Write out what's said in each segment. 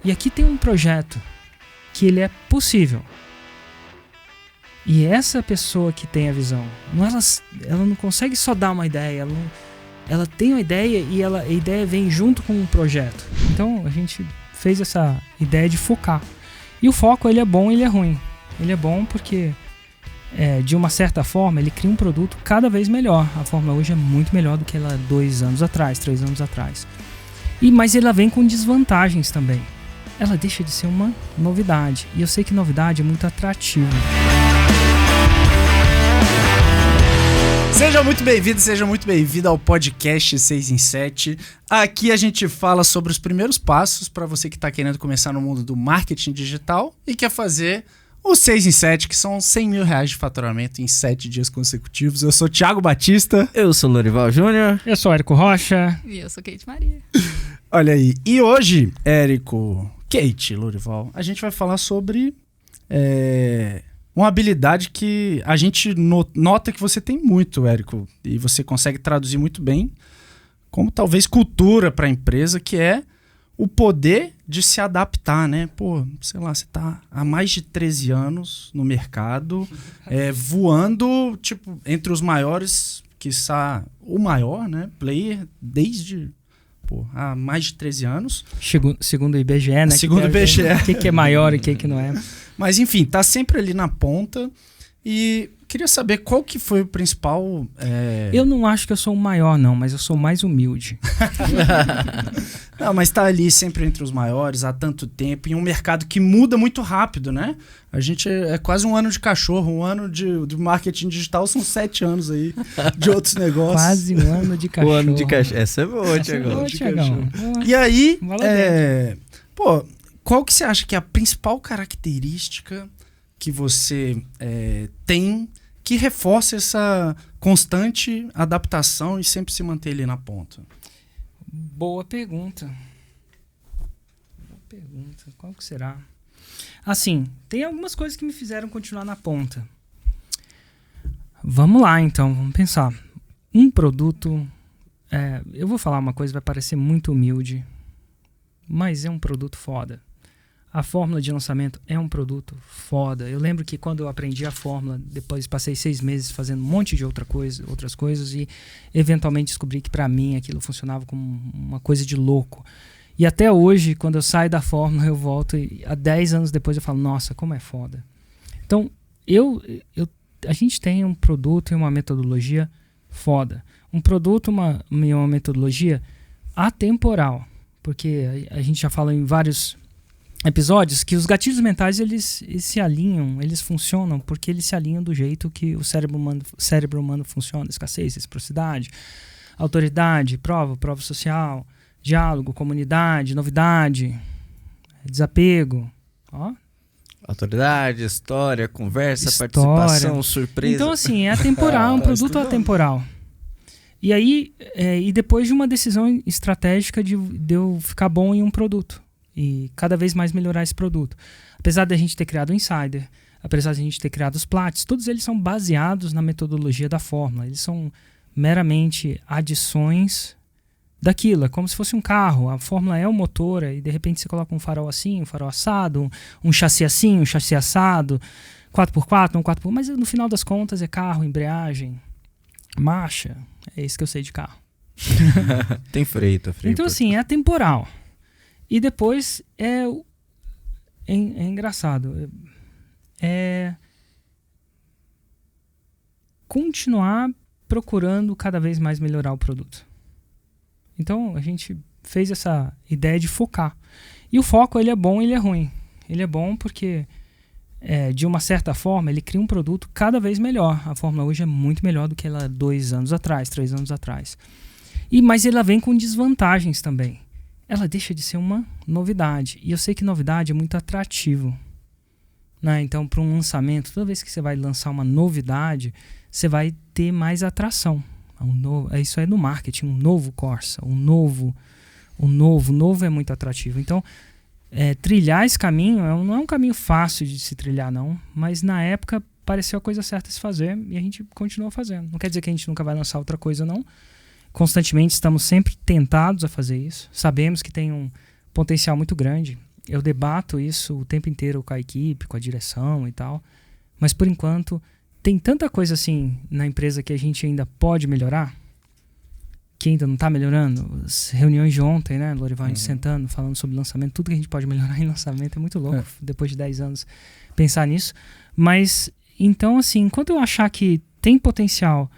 E aqui tem um projeto que ele é possível. E essa pessoa que tem a visão, ela não consegue só dar uma ideia, ela tem uma ideia e a ideia vem junto com um projeto. Então a gente fez essa ideia de focar. E o foco, ele é bom e ele é ruim. Ele é bom porque, de uma certa forma, ele cria um produto cada vez melhor. A fórmula hoje é muito melhor do que ela 2 anos atrás, 3 anos atrás. Mas ela vem com desvantagens também. Ela deixa de ser uma novidade. E eu sei que novidade é muito atrativo. Seja muito bem-vindo, seja muito bem-vindo ao podcast 6 em 7. Aqui a gente fala sobre os primeiros passos para você que está querendo começar no mundo do marketing digital e quer fazer o 6 em 7, que são R$100 mil de faturamento em 7 dias consecutivos. Eu sou Thiago Batista. Eu sou Lorival Júnior. Eu sou Érico Rocha. E eu sou Kate Maria. Olha aí. E hoje, Érico, Kate, Lorival, a gente vai falar sobre uma habilidade que a gente nota que você tem muito, Érico, e você consegue traduzir muito bem, como talvez cultura para a empresa, que é o poder de se adaptar, né? Pô, sei lá, você tá há mais de 13 anos no mercado, voando, tipo, entre os maiores, quiçá o maior, né? Player, desde há mais de 13 anos. Segundo o IBGE, né? Segundo o IBGE. O que é maior e o que não é. Mas, enfim, tá sempre ali na ponta. E queria saber qual que foi o principal... Eu não acho que eu sou o maior, não, mas eu sou mais humilde. Não, mas tá ali sempre entre os maiores há tanto tempo, em um mercado que muda muito rápido, né? A gente é quase um ano de cachorro, um ano de marketing digital são 7 anos aí de outros negócios. Quase um ano de cachorro. O ano de cachorro. Essa é boa, Thiagão. E aí, qual que você acha que é a principal característica que você tem que reforça essa constante adaptação e sempre se manter ali na ponta? Boa pergunta. Qual que será? Assim, tem algumas coisas que me fizeram continuar na ponta. Vamos lá, então. Vamos pensar. Um produto... eu vou falar uma coisa, vai parecer muito humilde, mas é um produto foda. A fórmula de lançamento é um produto foda. Eu lembro que quando eu aprendi a fórmula, depois passei 6 meses fazendo um monte de outras coisas e eventualmente descobri que para mim aquilo funcionava como uma coisa de louco. E até hoje, quando eu saio da fórmula, eu volto e há 10 anos depois eu falo, nossa, como é foda. Então, a gente tem um produto e uma metodologia foda. Um produto e uma metodologia atemporal. Porque a gente já falou em vários episódios que os gatilhos mentais eles se alinham, eles funcionam porque eles se alinham do jeito que o cérebro humano funciona: escassez, reciprocidade, autoridade, prova social, diálogo, comunidade, novidade, desapego, Autoridade, história, conversa, participação, surpresa. Então assim, é atemporal, é um produto atemporal. E aí, e depois de uma decisão estratégica de eu ficar bom em um produto e cada vez mais melhorar esse produto. Apesar de a gente ter criado o Insider, apesar de a gente ter criado os Platts, todos eles são baseados na metodologia da fórmula. Eles são meramente adições daquilo. É como se fosse um carro. A fórmula é o motor e de repente você coloca um farol assim, um farol assado, um chassi assim, um chassi assado, 4x4, um 4x4. Mas no final das contas é carro, embreagem, marcha. É isso que eu sei de carro. Tem freio. Então assim, é atemporal. E depois é engraçado. É continuar procurando cada vez mais melhorar o produto. Então a gente fez essa ideia de focar. E o foco, ele é bom e ele é ruim. Ele é bom porque, de uma certa forma, ele cria um produto cada vez melhor. A fórmula hoje é muito melhor do que ela 2 anos atrás, 3 anos atrás. Mas ela vem com desvantagens também. Ela deixa de ser uma novidade. E eu sei que novidade é muito atrativo, né? Então, para um lançamento, toda vez que você vai lançar uma novidade, você vai ter mais atração. Isso é no marketing, um novo Corsa, o novo é muito atrativo. Então, trilhar esse caminho não é um caminho fácil de se trilhar, não. Mas na época pareceu a coisa certa a se fazer e a gente continuou fazendo. Não quer dizer que a gente nunca vai lançar outra coisa, não. Constantemente estamos sempre tentados a fazer isso. Sabemos que tem um potencial muito grande. Eu debato isso o tempo inteiro com a equipe, com a direção e tal. Mas, por enquanto, tem tanta coisa assim na empresa que a gente ainda pode melhorar, que ainda não está melhorando. As reuniões de ontem, né, Lorival, a gente sentando, falando sobre lançamento, tudo que a gente pode melhorar em lançamento é muito louco, depois de 10 anos, pensar nisso. Mas, então, assim, enquanto eu achar que tem potencial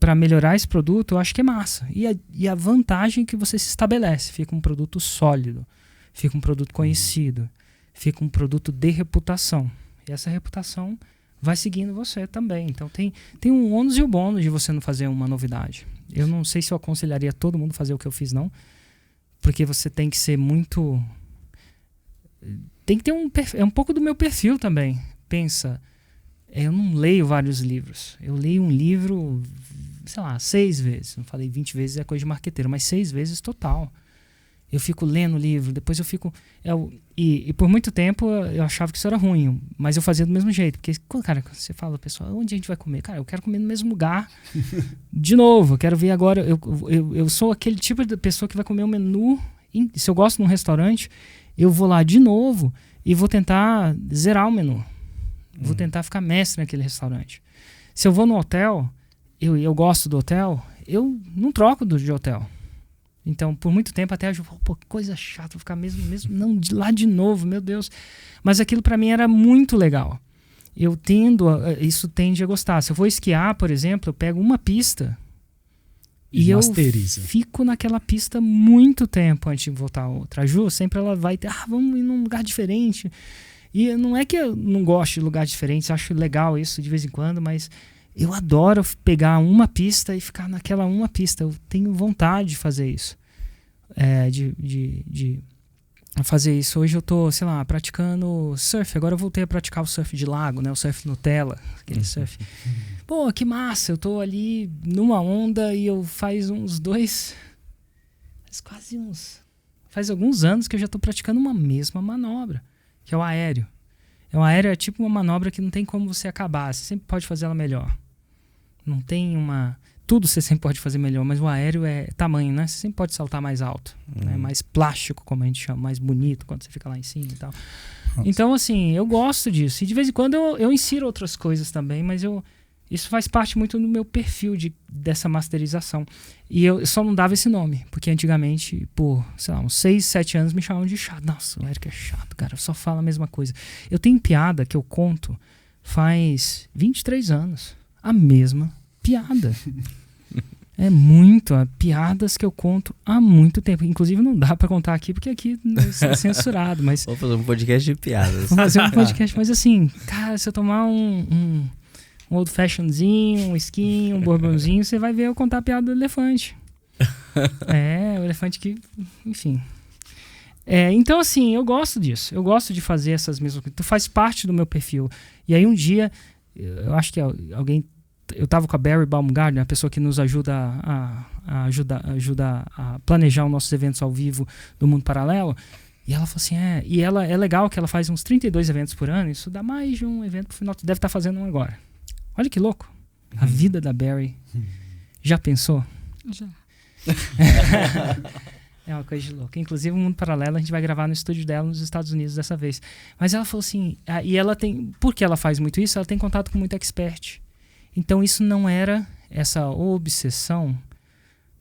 para melhorar esse produto, eu acho que é massa. E a vantagem é que você se estabelece, fica um produto sólido, fica um produto conhecido, fica um produto de reputação. E essa reputação vai seguindo você também. Então tem um ônus e o bônus de você não fazer uma novidade. Eu não sei se eu aconselharia todo mundo a fazer o que eu fiz, não. Porque você tem que ser muito... Tem que ter um pouco do meu perfil também. Pensa, eu não leio vários livros. Eu leio um livro, sei lá, 6 vezes. Não falei 20 vezes, é coisa de marqueteiro, mas 6 vezes total. Eu fico lendo o livro, depois eu fico... E por muito tempo eu achava que isso era ruim, mas eu fazia do mesmo jeito. Porque, cara, você fala, pessoal, onde a gente vai comer? Cara, eu quero comer no mesmo lugar. De novo, eu quero ver agora... Eu sou aquele tipo de pessoa que vai comer um menu... Se eu gosto de um restaurante, eu vou lá de novo e vou tentar zerar o menu. Vou tentar ficar mestre naquele restaurante. Se eu vou no hotel, eu gosto do hotel, eu não troco de hotel. Então, por muito tempo até eu digo, pô, que coisa chata, vou ficar mesmo não, lá de novo, meu Deus. Mas aquilo para mim era muito legal. Isso tende a gostar. Se eu vou esquiar, por exemplo, eu pego uma pista e masteriza. Eu fico naquela pista muito tempo antes de voltar a outra. A Ju, sempre ela vai ter, vamos ir num lugar diferente. E não é que eu não gosto de lugares diferentes, acho legal isso de vez em quando, mas... Eu adoro pegar uma pista e ficar naquela uma pista. Eu tenho vontade de fazer isso. De fazer isso. Hoje eu tô, sei lá, praticando surf. Agora eu voltei a praticar o surf de lago, né? O surf Nutella. Aquele surf. Pô, que massa. Eu tô ali numa onda e eu faz alguns anos que eu já tô praticando uma mesma manobra, que é o aéreo. O aéreo é tipo uma manobra que não tem como você acabar. Você sempre pode fazer ela melhor. Não tem uma... Tudo você sempre pode fazer melhor, mas o aéreo é tamanho, né? Você sempre pode saltar mais alto. Né? Mais plástico, como a gente chama. Mais bonito quando você fica lá em cima e tal. Nossa. Então, assim, eu gosto disso. E de vez em quando eu insiro outras coisas também, mas isso faz parte muito do meu perfil dessa masterização. E eu só não dava esse nome, porque antigamente, por, sei lá, uns 6, 7 anos me chamavam de chato. Nossa, o Eric é chato, cara, só fala a mesma coisa. Eu tenho piada que eu conto faz 23 anos. A mesma piada. É muito, piadas que eu conto há muito tempo. Inclusive não dá pra contar aqui, porque aqui é censurado, mas... Vou fazer um podcast de piadas. Vou fazer um podcast, mas assim, cara, se eu tomar um old fashionzinho, um esquinho, um bourbonzinho, você vai ver eu contar a piada do elefante. O elefante que... Enfim. Então, assim, eu gosto disso. Eu gosto de fazer essas mesmas coisas. Faz parte do meu perfil. E aí um dia, eu acho que alguém... Eu estava com a Barry Baumgartner, a pessoa que nos ajuda a planejar os nossos eventos ao vivo do Mundo Paralelo. E ela falou assim, e ela é legal que ela faz uns 32 eventos por ano. Isso dá mais de um evento pro final. Tu deve estar fazendo um agora. Olha que louco. A vida da Barry. Já pensou? Já. É uma coisa de louco. Inclusive, o Mundo Paralelo a gente vai gravar no estúdio dela nos Estados Unidos dessa vez. Mas ela falou assim... E ela tem... Porque ela faz muito isso, ela tem contato com muito expert. Então, isso não era essa obsessão,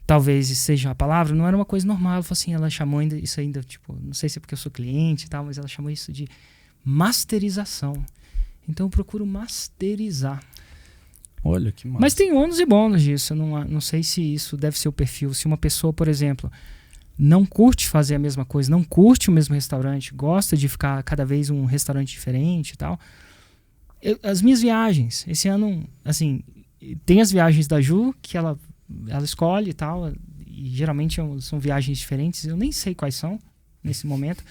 talvez seja a palavra, não era uma coisa normal. Ela falou assim, ela chamou isso ainda, tipo, não sei se é porque eu sou cliente e tal, mas ela chamou isso de masterização. Então, eu procuro masterizar. Olha que massa. Mas tem ônus e bônus disso. Eu não sei se isso deve ser o perfil. Se uma pessoa, por exemplo, não curte fazer a mesma coisa, não curte o mesmo restaurante, gosta de ficar cada vez um restaurante diferente e tal... As minhas viagens, esse ano, assim, tem as viagens da Ju, que ela escolhe e tal, e geralmente são viagens diferentes, eu nem sei quais são nesse momento,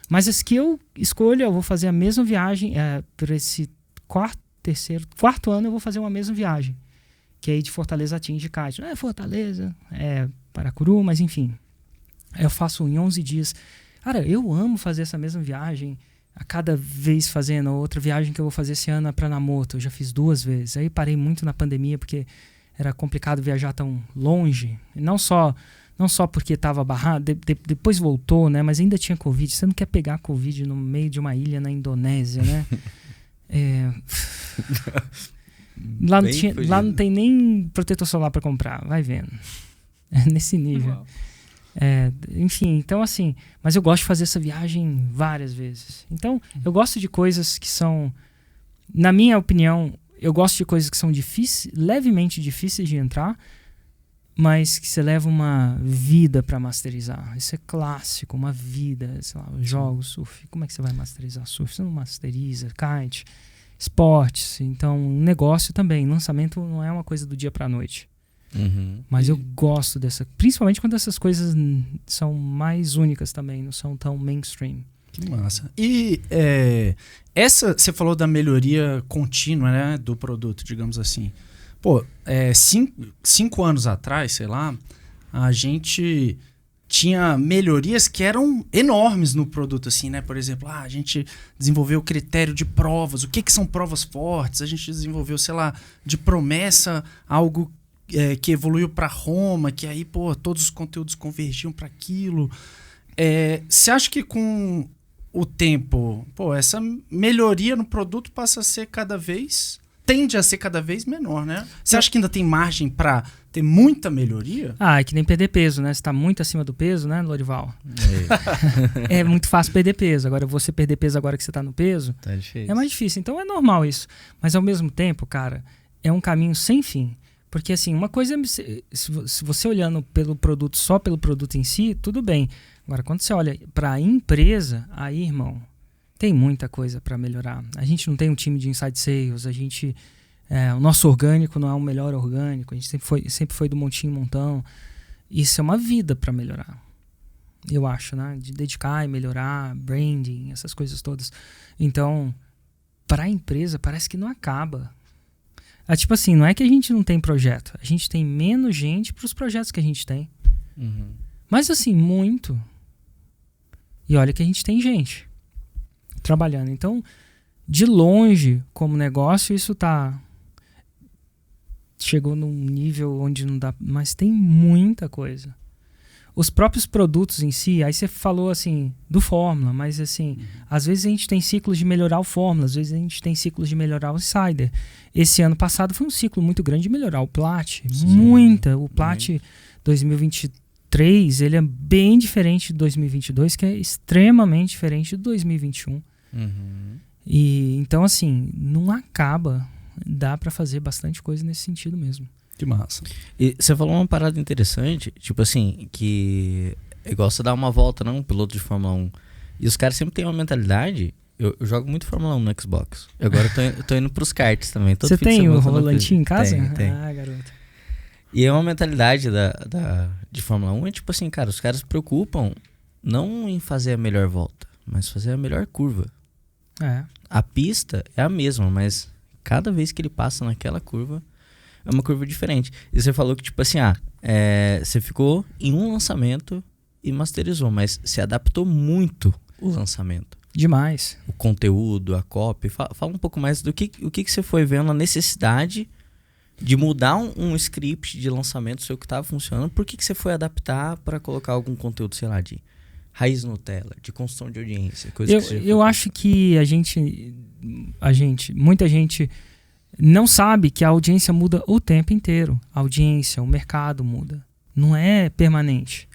mas as que eu escolho, eu vou fazer a mesma viagem, por esse quarto ano eu vou fazer uma mesma viagem, que é ir de Fortaleza a Tindicate. Não é Fortaleza, é Paracuru, mas enfim, eu faço em 11 dias. Cara, eu amo fazer essa mesma viagem, a cada vez fazendo. Outra viagem que eu vou fazer esse ano é para Namoto, eu já fiz 2 vezes. Aí parei muito na pandemia porque era complicado viajar tão longe, e não só Não só porque estava barrado, depois voltou, né? Mas ainda tinha Covid. Você não quer pegar Covid no meio de uma ilha na Indonésia, né? Lá não tem nem protetor solar para comprar. Vai vendo. É nesse nível. Enfim, então assim... Mas eu gosto de fazer essa viagem várias vezes. Então, eu gosto de coisas que são... Na minha opinião, eu gosto de coisas que são levemente difíceis de entrar, mas que você leva uma vida para masterizar. Isso é clássico, uma vida. Sei lá, jogos, surf. Como é que você vai masterizar surf? Você não masteriza, kite, esportes. Então, negócio também. Lançamento não é uma coisa do dia para a noite. Mas eu gosto dessa... Principalmente quando essas coisas são mais únicas também, não são tão mainstream. Que massa. E você falou da melhoria contínua, né, do produto, digamos assim. Pô, 5 anos atrás, sei lá, a gente tinha melhorias que eram enormes no produto, assim, né? Por exemplo, a gente desenvolveu o critério de provas. O que são provas fortes? A gente desenvolveu, sei lá, de promessa, algo que evoluiu para Roma, que aí, pô, todos os conteúdos convergiam para aquilo. Você acha que com o tempo, pô, essa melhoria no produto tende a ser cada vez menor, né? Você acha que ainda tem margem para ter muita melhoria? É que nem perder peso, né? Você tá muito acima do peso, né, Lorival? É muito fácil perder peso. Agora, você perder peso agora que você tá no peso, tá difícil. É mais difícil. Então, é normal isso. Mas, ao mesmo tempo, cara, é um caminho sem fim. Porque, assim, uma coisa é... Se você olhando pelo produto, só pelo produto em si, tudo bem. Agora, quando você olha para a empresa, aí, irmão, tem muita coisa para melhorar. A gente não tem um time de inside sales, o nosso orgânico não é o melhor orgânico, a gente sempre foi do montinho em montão. Isso é uma vida para melhorar, eu acho, né? De dedicar e melhorar, branding, essas coisas todas. Então, para a empresa, parece que não acaba. Tipo assim, não é que a gente não tem projeto, a gente tem menos gente para os projetos que a gente tem. Mas assim, muito. E olha que a gente tem gente trabalhando. Então, de longe, como negócio, isso chegou num nível onde não dá... Mas tem muita coisa. Os próprios produtos em si, aí você falou assim, do Fórmula, mas assim, às vezes a gente tem ciclos de melhorar o Fórmula, às vezes a gente tem ciclos de melhorar o Insider. Esse ano passado foi um ciclo muito grande de melhorar o Plat. O Plat 2023, ele é bem diferente de 2022, que é extremamente diferente de 2021. E então, assim, não acaba. Dá pra fazer bastante coisa nesse sentido mesmo. Que massa. E você falou uma parada interessante, tipo assim, que é igual você dar uma volta, não? Um piloto de Fórmula 1. E os caras sempre têm uma mentalidade. Eu jogo muito Fórmula 1 no Xbox. E agora eu tô indo pros karts também. Você tem o volantinho em casa? Tem. Ah, garoto. E é uma mentalidade de Fórmula 1, é tipo assim, cara, os caras se preocupam não em fazer a melhor volta, mas fazer a melhor curva. A pista é a mesma, mas cada vez que ele passa naquela curva, é uma curva diferente. E você falou que, tipo assim, você ficou em um lançamento e masterizou, mas se adaptou muito o lançamento. Demais. O conteúdo, a copy. Fala um pouco mais do que você foi vendo a necessidade de mudar um script de lançamento seu que estava funcionando. Por que você foi adaptar para colocar algum conteúdo, sei lá, de raiz Nutella, de construção de audiência? Eu acho que muita gente não sabe que a audiência muda o tempo inteiro. A audiência, o mercado muda. Não é permanente.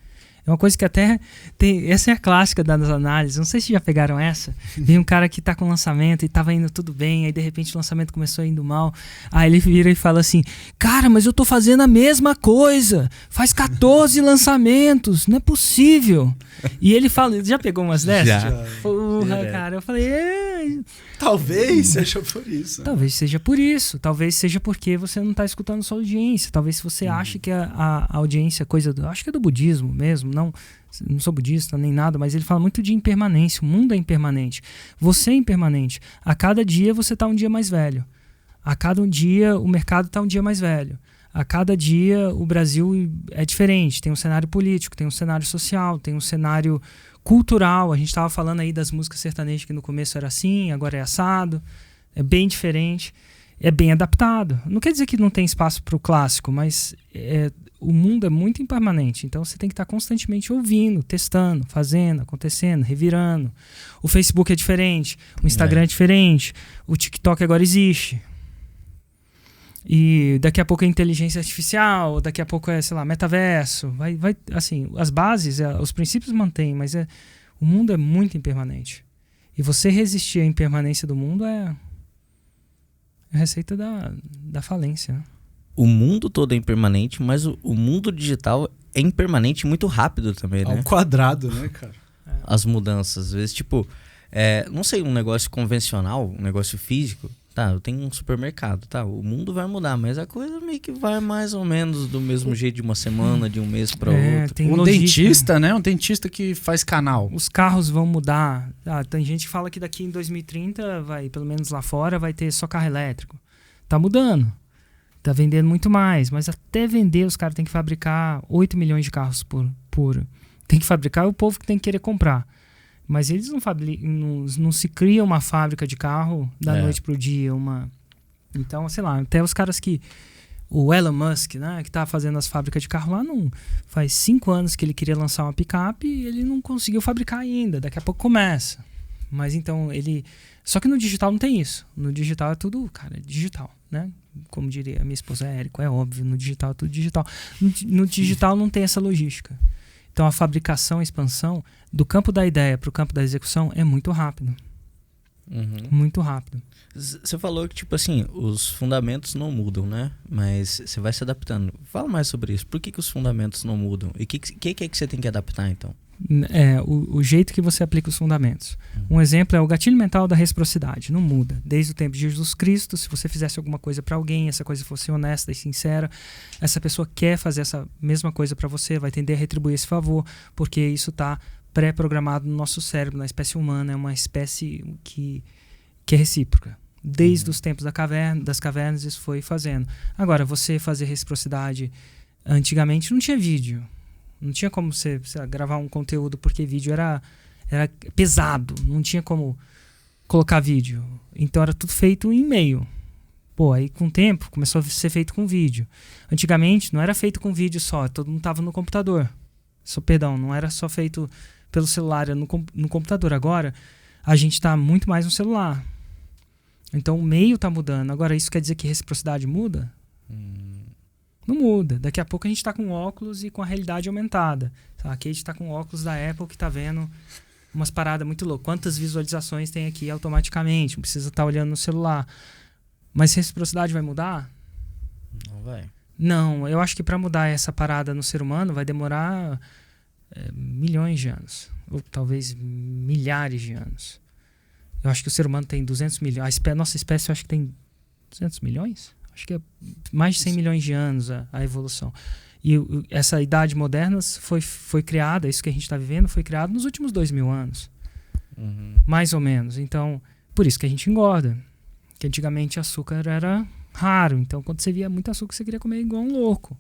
É uma coisa que até tem... Essa é a clássica das análises. Não sei se já pegaram essa. Vem um cara que tá com lançamento e tava indo tudo bem, aí de repente o lançamento começou indo mal. Aí ele vira e fala assim, cara, mas eu tô fazendo a mesma coisa. Faz 14 lançamentos. Não é possível. E ele fala... Já pegou umas dessas? Já. Porra, cara. Eu falei... Talvez seja por isso. Talvez seja por isso. Talvez seja porque você não tá escutando sua audiência. Talvez se você acha que a audiência é coisa do... Acho que é do budismo mesmo. Não sou budista nem nada, mas ele fala muito de impermanência. O mundo é impermanente. Você é impermanente. A cada dia você tá um dia mais velho. A cada dia o mercado tá um dia mais velho. A cada dia o Brasil é diferente. Tem um cenário político, tem um cenário social, tem um cenário cultural. A gente estava falando aí das músicas sertanejas que no começo era assim, agora é assado. É bem diferente. é bem adaptado. Não quer dizer que não tem espaço para o clássico, mas o mundo é muito impermanente. Então você tem que estar constantemente ouvindo, testando, fazendo, acontecendo, revirando. O Facebook é diferente, o Instagram é diferente, o TikTok agora existe. E daqui a pouco é inteligência artificial, daqui a pouco é, sei lá, metaverso. Vai, assim, as bases, os princípios mantêm, mas o mundo é muito impermanente. E você resistir à impermanência do mundo é a receita da falência. Né? O mundo todo é impermanente, mas o mundo digital é impermanente muito rápido também, né? Ao quadrado, né, cara? As mudanças, às vezes, tipo, não sei, um negócio convencional, um negócio físico, tá, eu tenho um supermercado, tá, o mundo vai mudar, mas a coisa meio que vai mais ou menos do mesmo jeito de uma semana, de um mês para outro. Tem dentista, né? Um dentista que faz canal. Os carros vão mudar. Tem gente que fala que daqui em 2030, pelo menos lá fora, vai ter só carro elétrico. Tá mudando. Tá vendendo muito mais, mas até vender os caras têm que fabricar 8 milhões de carros por. Tem que fabricar o povo que tem que querer comprar. Mas eles não se cria uma fábrica de carro da noite pro dia. Então, sei lá, até os caras que... O Elon Musk, né, que tá fazendo as fábricas de carro lá, faz 5 anos que ele queria lançar uma picape e ele não conseguiu fabricar ainda. Daqui a pouco começa. Mas então ele... Só que no digital não tem isso. No digital é tudo, cara, digital, né? Como diria a minha esposa Érico, é óbvio, no digital é tudo digital. No digital não tem essa logística. Então a fabricação, a expansão do campo da ideia para o campo da execução é muito rápido. Muito rápido. Você falou que, tipo assim, os fundamentos não mudam, né? Mas você vai se adaptando. Fala mais sobre isso. Por que os fundamentos não mudam? E o que é que você tem que adaptar, então? O jeito que você aplica os fundamentos. Um exemplo é o gatilho mental da reciprocidade. Não muda. Desde o tempo de Jesus Cristo, se você fizesse alguma coisa para alguém, essa coisa fosse honesta e sincera, essa pessoa quer fazer essa mesma coisa para você, vai tender a retribuir esse favor, porque isso está pré-programado no nosso cérebro, na espécie humana. É uma espécie que é recíproca. Desde os tempos das cavernas isso foi fazendo. Agora, você fazer reciprocidade, antigamente não tinha vídeo. Não tinha como você gravar um conteúdo porque vídeo era pesado. Não tinha como colocar vídeo. Então era tudo feito em e-mail. Pô, aí com o tempo começou a ser feito com vídeo. Antigamente não era feito com vídeo só. Todo mundo estava no computador. Não era só feito pelo celular, era no computador. Agora a gente está muito mais no celular. Então o meio está mudando. Agora isso quer dizer que reciprocidade muda? Não muda. Daqui a pouco a gente está com óculos e com a realidade aumentada. A Kate está com óculos da Apple que está vendo umas paradas muito loucas. Quantas visualizações tem aqui automaticamente? Não precisa estar olhando no celular. Mas reciprocidade vai mudar? Não vai. Não, eu acho que para mudar essa parada no ser humano vai demorar milhões de anos. Ou talvez milhares de anos. Eu acho que o ser humano tem 200 milhões. A nossa espécie eu acho que tem 200 milhões? Acho que é mais de 100 milhões de anos a evolução. E essa idade moderna foi criada, isso que a gente está vivendo, foi criado nos últimos 2.000 anos. Mais ou menos. Então, por isso que a gente engorda. Que antigamente açúcar era raro. Então, quando você via muito açúcar, você queria comer igual um louco.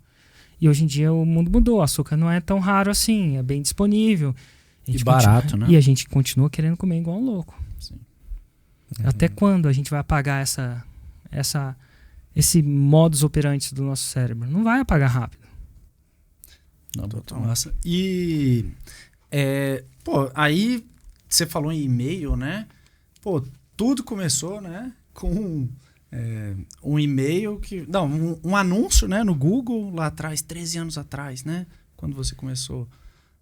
E hoje em dia o mundo mudou. O açúcar não é tão raro assim. É bem disponível. E barato, né? E a gente continua querendo comer igual um louco. Sim. Até quando a gente vai apagar esse modus operandi do nosso cérebro? Não vai apagar rápido. Não, massa. E aí você falou em e-mail, né? Pô, tudo começou, né? Com um e-mail um anúncio, né? No Google lá atrás, 13 anos atrás, né? Quando você começou.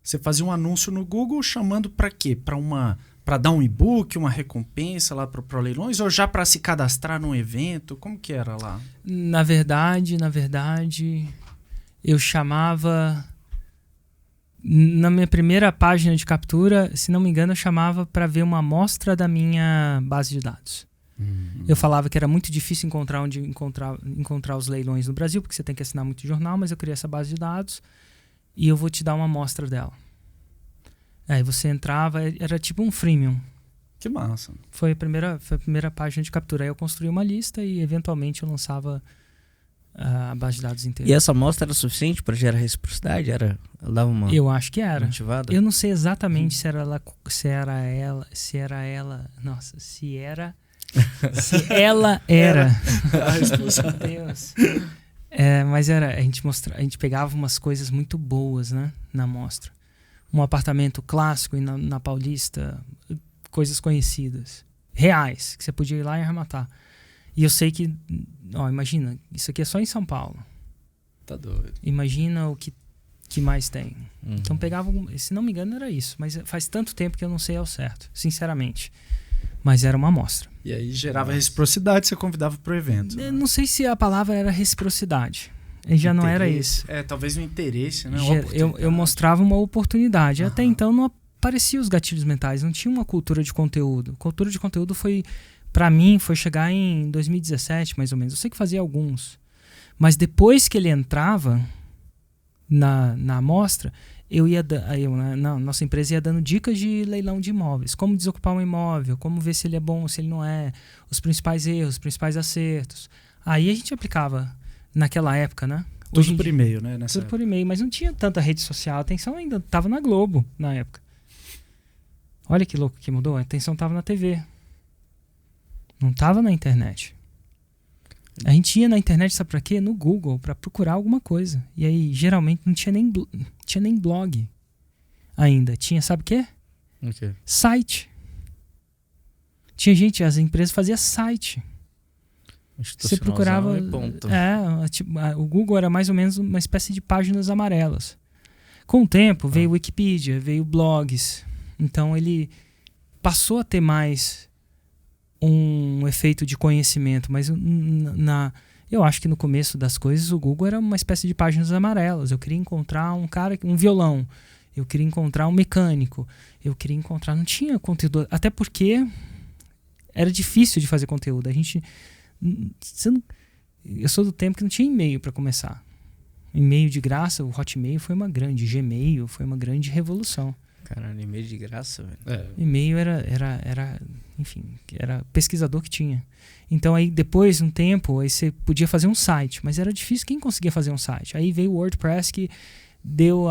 Você fazia um anúncio no Google chamando para quê? Para dar um e-book, uma recompensa lá para leilões, ou já para se cadastrar num evento? Como que era lá? Na verdade, eu chamava... Na minha primeira página de captura, se não me engano, eu chamava para ver uma amostra da minha base de dados. Eu falava que era muito difícil encontrar os leilões no Brasil, porque você tem que assinar muito jornal, mas eu criei essa base de dados e eu vou te dar uma amostra dela. Aí você entrava, era tipo um freemium. Que massa. Foi a primeira página de captura. Aí eu construí uma lista e eventualmente eu lançava a base de dados inteira. E essa amostra era suficiente para gerar reciprocidade? Ela dava uma... Eu acho que era. Motivada? Eu não sei exatamente se era Se ela era. A responsável. Meu Deus. Mas a gente pegava umas coisas muito boas, né, na mostra. Um apartamento clássico na Paulista, coisas conhecidas, reais, que você podia ir lá e arrematar. E eu sei que, imagina, isso aqui é só em São Paulo. Tá doido. Imagina o que mais tem. Então pegava, se não me engano era isso, mas faz tanto tempo que eu não sei ao certo, sinceramente. Mas era uma amostra. E aí gerava reciprocidade, você convidava pro evento. Né? Não sei se a palavra era reciprocidade. Já não era isso. Talvez um interesse, né? Eu mostrava uma oportunidade. Até então não apareciam os gatilhos mentais, não tinha uma cultura de conteúdo. Cultura de conteúdo para mim, foi chegar em 2017, mais ou menos. Eu sei que fazia alguns. Mas depois que ele entrava na amostra, nossa empresa ia dando dicas de leilão de imóveis. Como desocupar um imóvel, como ver se ele é bom ou se ele não é, os principais erros, os principais acertos. Aí a gente aplicava naquela época, né? Tudo por e-mail, né? Tudo por e-mail, mas não tinha tanta rede social. A atenção ainda estava na Globo na época. Olha que louco que mudou. A atenção estava na TV. Não estava na internet. A gente ia na internet, sabe pra quê? No Google, pra procurar alguma coisa. E aí, geralmente, não tinha nem blog ainda. Tinha, sabe o quê? Okay. Site. Tinha gente, as empresas faziam site. Você procurava... o Google era mais ou menos uma espécie de páginas amarelas. Com o tempo, veio Wikipedia, veio blogs. Então, ele passou a ter mais um efeito de conhecimento, mas eu acho que no começo das coisas o Google era uma espécie de páginas amarelas. Eu queria encontrar um violão, eu queria encontrar um mecânico, não tinha conteúdo, até porque era difícil de fazer conteúdo. Eu sou do tempo que não tinha e-mail para começar. E-mail de graça, o Hotmail foi uma grande, Gmail foi uma grande revolução. Caralho, e-mail de graça, velho. E-mail enfim, era pesquisador que tinha. Então aí depois, um tempo, aí você podia fazer um site, mas era difícil, quem conseguia fazer um site? Aí veio o WordPress que deu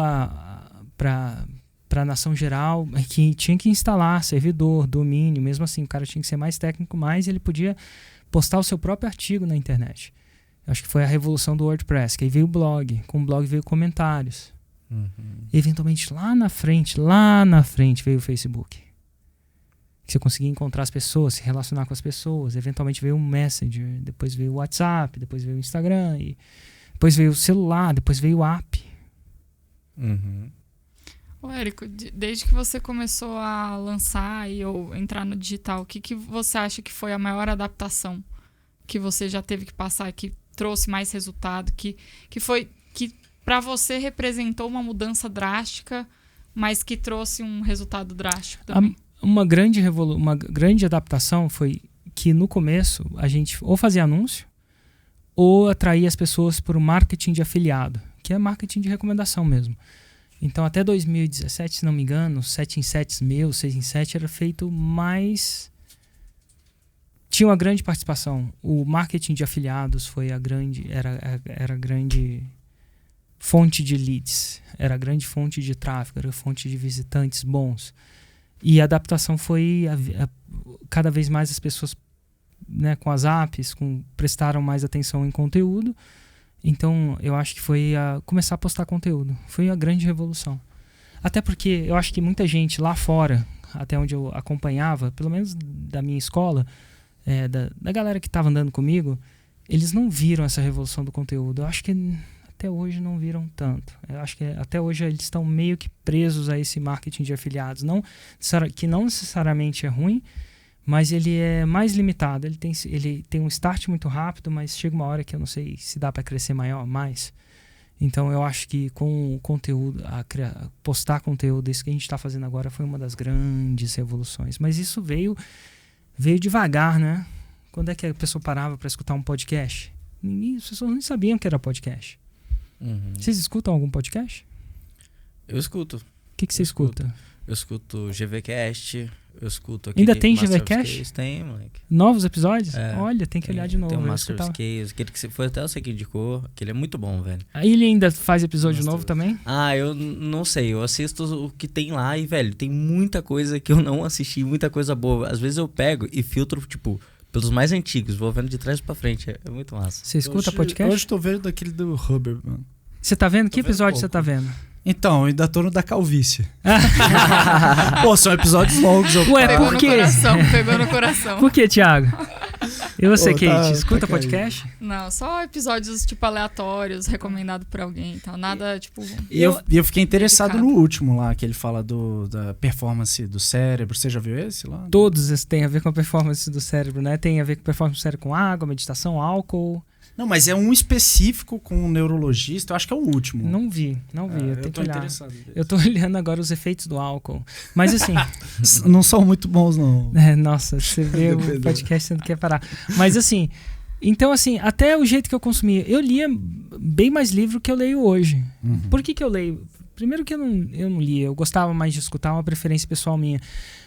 para a nação geral, que tinha que instalar servidor, domínio, mesmo assim, o cara tinha que ser mais técnico, mas ele podia postar o seu próprio artigo na internet. Eu acho que foi a revolução do WordPress, que aí veio o blog, com o blog veio comentários. Eventualmente lá na frente veio o Facebook, que você conseguia encontrar as pessoas, se relacionar com as pessoas. Eventualmente veio o Messenger, depois veio o WhatsApp, depois veio o Instagram, e depois veio o celular, depois veio o app. Ô, Érico, desde que você começou a lançar ou entrar no digital, o que você acha que foi a maior adaptação que você já teve que passar, que trouxe mais resultado, que para você representou uma mudança drástica, mas que trouxe um resultado drástico também? Uma grande adaptação foi que no começo a gente ou fazia anúncio ou atraía as pessoas por um marketing de afiliado, que é marketing de recomendação mesmo. Então até 2017, se não me engano, 7 em 7 6 em 7 era feito mais... Tinha uma grande participação. O marketing de afiliados foi era a grande fonte de leads, era a grande fonte de tráfego, era a fonte de visitantes bons. E a adaptação foi cada vez mais as pessoas, né, com as apps, prestaram mais atenção em conteúdo. Então eu acho que foi começar a postar conteúdo. Foi a grande revolução. Até porque eu acho que muita gente lá fora, até onde eu acompanhava, pelo menos da minha escola, da galera que estava andando comigo, eles não viram essa revolução do conteúdo. Eu acho que até hoje não viram tanto. Eu acho que até hoje eles estão meio que presos a esse marketing de afiliados. Que não necessariamente é ruim, mas ele é mais limitado. Ele tem um start muito rápido, mas chega uma hora que eu não sei se dá para crescer mais. Então eu acho que com o conteúdo, postar conteúdo, isso que a gente está fazendo agora foi uma das grandes revoluções. Mas isso veio devagar, né? Quando é que a pessoa parava para escutar um podcast? As pessoas nem sabiam que era podcast. Vocês escutam algum podcast? Eu escuto. O que você escuta? Eu escuto GVCast, eu escuto... Ainda tem GVCast? Tem, moleque. Novos episódios? Olha, tem que olhar de novo. Tem o Master of Case, aquele que foi até você que indicou, aquele é muito bom, velho. Aí ele ainda faz episódio novo também? Eu não sei, eu assisto o que tem lá e, velho, tem muita coisa que eu não assisti, muita coisa boa. Às vezes eu pego e filtro, tipo, pelos mais antigos, vou vendo de trás pra frente. É muito massa. Você escuta podcast? Hoje tô vendo daquele do Huber, mano. Você tá vendo? Que episódio você tá vendo? Então, eu ainda tô no da calvície. Pô, são episódios longos. Ué, Pegou por no quê? coração, pegou no coração. Por que, Thiago? E você, Pô, Kate, tá escuta caído. podcast? Não, só episódios, tipo, aleatórios, recomendado por alguém e tal. Nada, tipo... E eu fiquei interessado Dedicado. no último lá, que ele fala da performance do cérebro. Você já viu esse lá? Todos esses têm a ver com a performance do cérebro, né? Tem a ver com performance do cérebro com água, meditação, álcool. Não, mas é um específico com um neurologista. Eu acho que é o último. Não vi. Eu tenho que tô olhar. interessado. Eu tô olhando agora os efeitos do álcool. Mas assim, Não são muito bons, não. nossa, você vê o podcast você não quer parar. Mas assim, então assim, até o jeito que eu consumia, eu lia bem mais livro que eu leio hoje. Uhum. Por que eu leio? Primeiro que eu não lia, eu gostava mais de escutar, uma preferência pessoal minha.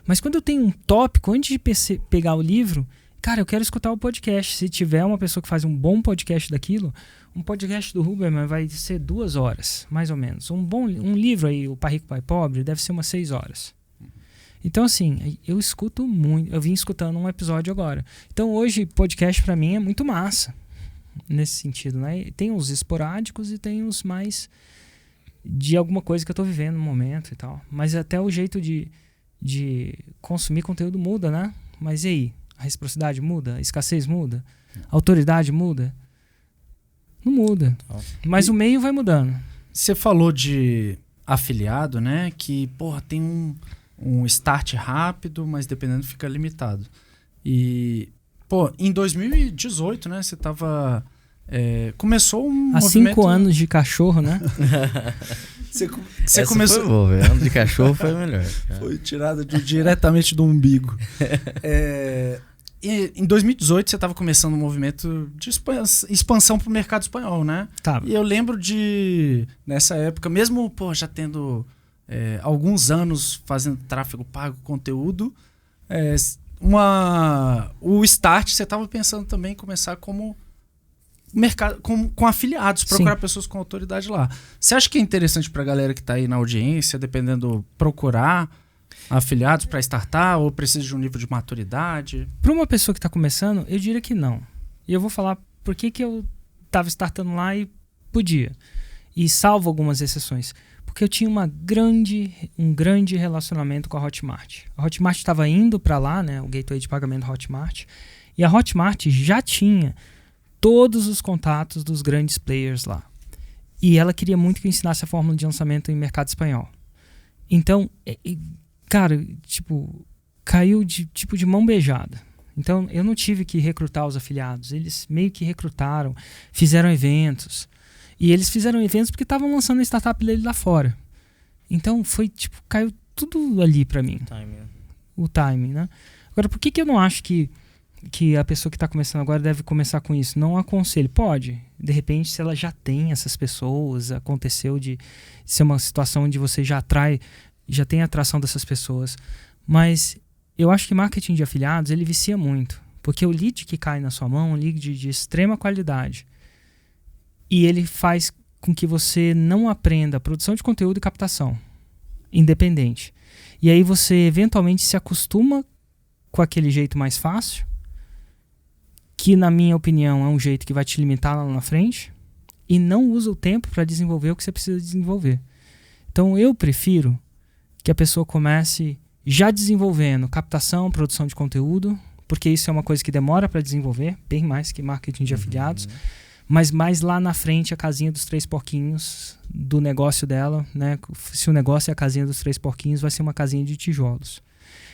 Mas quando eu tenho um tópico, antes de pegar o livro, cara, eu quero escutar o podcast. Se tiver uma pessoa que faz um bom podcast daquilo, um podcast do Huberman vai ser 2 horas, mais ou menos. Um livro aí, o Pai Rico, Pai Pobre, deve ser umas 6 horas. Então, assim, eu escuto muito. Eu vim escutando um episódio agora. Então, hoje, podcast pra mim é muito massa. Nesse sentido, né? Tem os esporádicos e tem os mais de alguma coisa que eu tô vivendo no momento e tal. Mas até o jeito de consumir conteúdo muda, né? Mas e aí? A reciprocidade muda? A escassez muda? A autoridade muda? Não muda. Mas o meio vai mudando. Você falou de afiliado, né? Que, porra, tem um start rápido, mas dependendo fica limitado. E, pô, em 2018, né? Você tava... começou um Há movimento... 5 anos de cachorro, né? Você começou... Foi boa, velho. Ano de cachorro foi melhor. Foi tirada diretamente do umbigo. E em 2018 você estava começando um movimento de expansão para o mercado espanhol, né? Tá. E eu lembro nessa época, mesmo já tendo alguns anos fazendo tráfego pago, conteúdo, o start você estava pensando também em começar como mercado com afiliados, procurar pessoas com autoridade lá. Você acha que é interessante para a galera que está aí na audiência, dependendo, procurar afiliados para startar ou precisa de um nível de maturidade? Para uma pessoa que está começando, eu diria que não. E eu vou falar por que eu estava startando lá e podia. E salvo algumas exceções. Porque eu tinha um grande relacionamento com a Hotmart. A Hotmart estava indo para lá, né, o gateway de pagamento Hotmart. E a Hotmart já tinha todos os contatos dos grandes players lá. E ela queria muito que eu ensinasse a fórmula de lançamento em mercado espanhol. Então, cara, caiu de mão beijada. Então, eu não tive que recrutar os afiliados. Eles meio que recrutaram, fizeram eventos. E eles fizeram eventos porque estavam lançando a startup dele lá fora. Então, caiu tudo ali pra mim. O timing, né? Agora, por que eu não acho que a pessoa que está começando agora deve começar com isso? Não aconselho. Pode. De repente, se ela já tem essas pessoas, aconteceu de ser uma situação onde você já tem a atração dessas pessoas. Mas eu acho que marketing de afiliados, ele vicia muito. Porque o lead que cai na sua mão é um lead de extrema qualidade. E ele faz com que você não aprenda produção de conteúdo e captação independente. E aí você eventualmente se acostuma com aquele jeito mais fácil, que na minha opinião é um jeito que vai te limitar lá na frente, e não usa o tempo para desenvolver o que você precisa desenvolver. Então eu prefiro que a pessoa comece já desenvolvendo captação, produção de conteúdo, porque isso é uma coisa que demora para desenvolver, bem mais que marketing de afiliados, mas mais lá na frente a casinha dos 3 porquinhos do negócio dela, né? Se o negócio é a casinha dos 3 porquinhos, vai ser uma casinha de tijolos.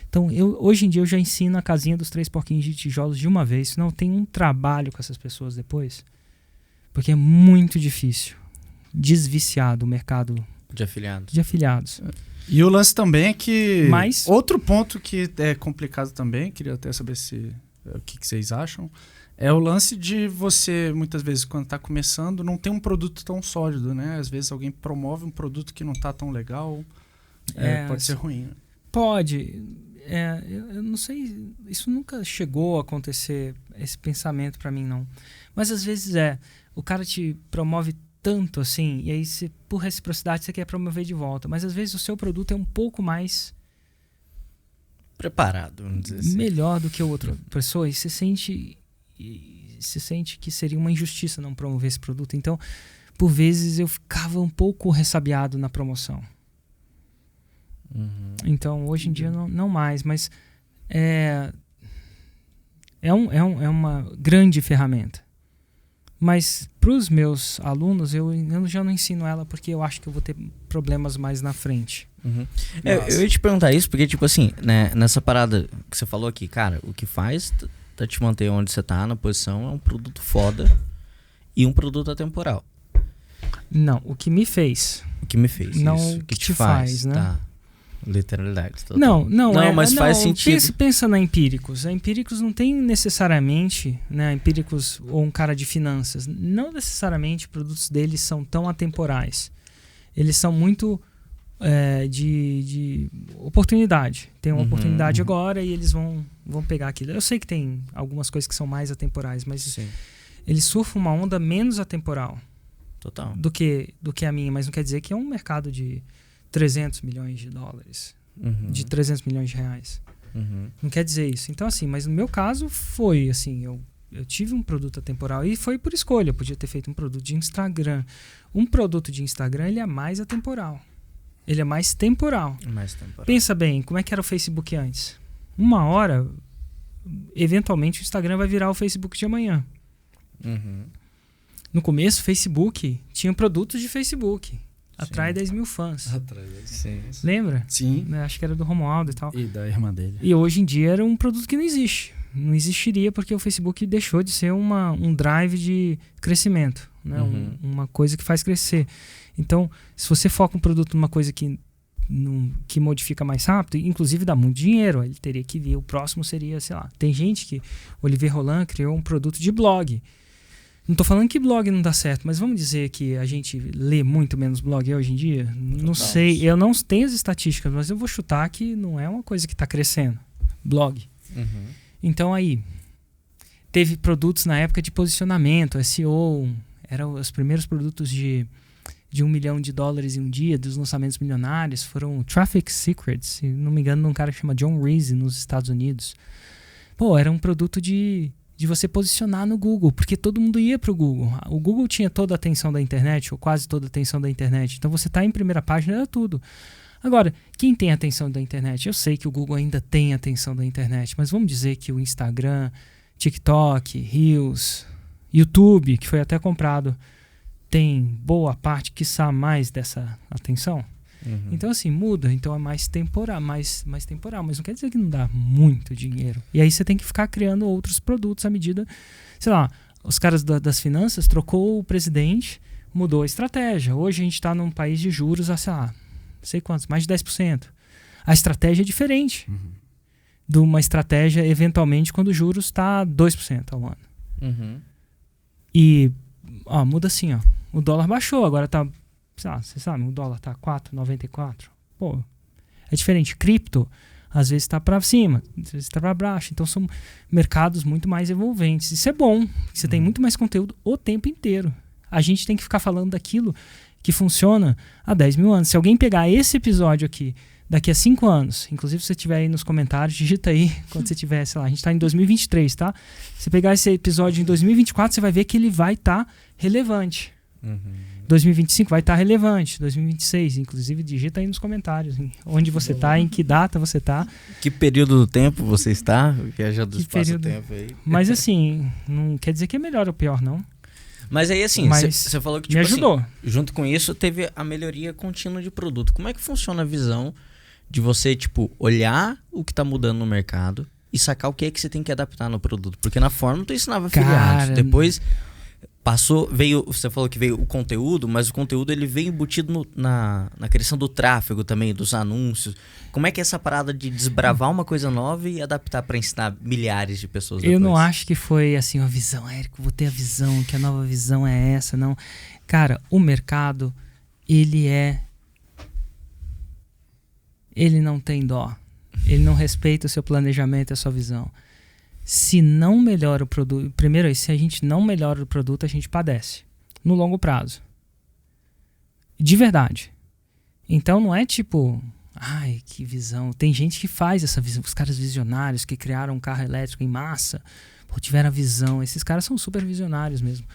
Então, hoje em dia eu já ensino a casinha dos 3 porquinhos de tijolos de uma vez, senão tem um trabalho com essas pessoas depois, porque é muito difícil desviciar do mercado de afiliados. E o lance também é que... Outro ponto que é complicado também, queria até saber o que vocês acham, é o lance de você, muitas vezes, quando está começando, não tem um produto tão sólido, né? Às vezes alguém promove um produto que não está tão legal, pode ser ruim. Né? Pode. Eu não sei, isso nunca chegou a acontecer, esse pensamento para mim, não. Mas às vezes o cara te promove tanto assim, e aí por reciprocidade você quer promover de volta. Mas às vezes o seu produto é um pouco mais preparado, vamos dizer assim. Melhor do que a outra pessoa, e se sente que seria uma injustiça não promover esse produto. Então, por vezes, eu ficava um pouco ressabiado na promoção. Então, hoje em dia, não mais, mas é uma grande ferramenta. Mas para os meus alunos, eu já não ensino ela porque eu acho que eu vou ter problemas mais na frente. Eu ia te perguntar isso porque, tipo assim, né, nessa parada que você falou aqui, cara, o que faz pra te manter onde você tá, na posição, é um produto foda e um produto atemporal. Não, o que me fez. O que me fez, não isso. O que te faz, né? Tá. Literalidade. Total. Não, mas faz sentido. Pensa na Empíricos. A Empíricos não tem necessariamente, né, Empíricos ou um cara de finanças, não necessariamente produtos deles são tão atemporais. Eles são muito de oportunidade. Tem uma oportunidade agora e eles vão pegar aquilo. Eu sei que tem algumas coisas que são mais atemporais, mas Sim. eles surfam uma onda menos atemporal Total. do que a minha, mas não quer dizer que é um mercado de 300 milhões de dólares, de 300 milhões de reais. Não quer dizer isso. Então, assim, mas no meu caso foi assim, eu tive um produto atemporal e foi por escolha. Eu podia ter feito um produto de Instagram. Um produto de Instagram, ele é mais atemporal. Ele é mais temporal. Pensa bem, como é que era o Facebook antes? Uma hora, eventualmente, o Instagram vai virar o Facebook de amanhã. No começo, o Facebook tinha produtos de Facebook. Atrai 10 mil fãs. Sim. Lembra? Sim. Acho que era do Romualdo e tal. E da irmã dele. E hoje em dia era um produto que não existe. Não existiria porque o Facebook deixou de ser um drive de crescimento. Né? Uma coisa que faz crescer. Então, se você foca um produto numa coisa que modifica mais rápido, inclusive dá muito dinheiro, ele teria que vir. O próximo seria, sei lá, tem gente que... Olivier Roland criou um produto de blog. Não estou falando que blog não dá certo, mas vamos dizer que a gente lê muito menos blog hoje em dia? Não sei, eu não tenho as estatísticas, mas eu vou chutar que não é uma coisa que está crescendo. Blog. Então aí, teve produtos na época de posicionamento, SEO, eram os primeiros produtos de $1 milhão em um dia, dos lançamentos milionários, foram Traffic Secrets, se não me engano, de um cara que chama John Reese, nos Estados Unidos. Pô, era um produto de você posicionar no Google, porque todo mundo ia para o Google. O Google tinha toda a atenção da internet, ou quase toda a atenção da internet. Então você está em primeira página, era tudo. Agora, quem tem a atenção da internet? Eu sei que o Google ainda tem a atenção da internet, mas vamos dizer que o Instagram, TikTok, Reels, YouTube, que foi até comprado, tem boa parte, quiçá mais dessa atenção. Então, assim, muda. Então é mais temporal, mais temporal. Mas não quer dizer que não dá muito dinheiro. E aí você tem que ficar criando outros produtos à medida... Sei lá, os caras das finanças trocou o presidente, mudou a estratégia. Hoje a gente está num país de juros a, sei lá, não sei quantos, mais de 10%. A estratégia é diferente de uma estratégia, eventualmente, quando o juros está 2% ao ano. E muda assim, ó. O dólar baixou, agora está... Você sabe, o dólar tá 4,94. Pô, é diferente. Cripto, às vezes está para cima, às vezes está para baixo. Então são mercados muito mais envolventes. Isso é bom, você tem muito mais conteúdo o tempo inteiro. A gente tem que ficar falando daquilo que funciona há 10 mil anos. Se alguém pegar esse episódio aqui daqui a 5 anos, inclusive se você estiver aí nos comentários, digita aí quando você tiver, sei lá, a gente está em 2023, tá? Se você pegar esse episódio em 2024, você vai ver que ele vai estar relevante. 2025 vai estar relevante, 2026, inclusive digita aí nos comentários onde você está, em que data você está. Que período do tempo você está, viajando do espaço-tempo aí. Mas assim, não quer dizer que é melhor ou pior, não. Mas aí assim, você falou que tipo, me ajudou. Assim, junto com isso teve a melhoria contínua de produto. Como é que funciona a visão de você, tipo, olhar o que está mudando no mercado e sacar o que é que você tem que adaptar no produto? Porque na Fórmula tu ensinava afiliados, depois... você falou que veio o conteúdo, mas o conteúdo ele veio embutido na criação do tráfego também, dos anúncios. Como é que é essa parada de desbravar uma coisa nova e adaptar para ensinar milhares de pessoas depois? Eu não acho que foi assim uma visão, Érico, vou ter a visão, que a nova visão é essa, não. Cara, o mercado, ele não tem dó. Ele não respeita o seu planejamento e a sua visão. Se não melhora o produto... Primeiro, se a gente não melhora o produto, a gente padece. No longo prazo. De verdade. Então, não é tipo... Ai, que visão. Tem gente que faz essa visão. Os caras visionários que criaram um carro elétrico em massa, tiveram a visão. Esses caras são super visionários mesmo.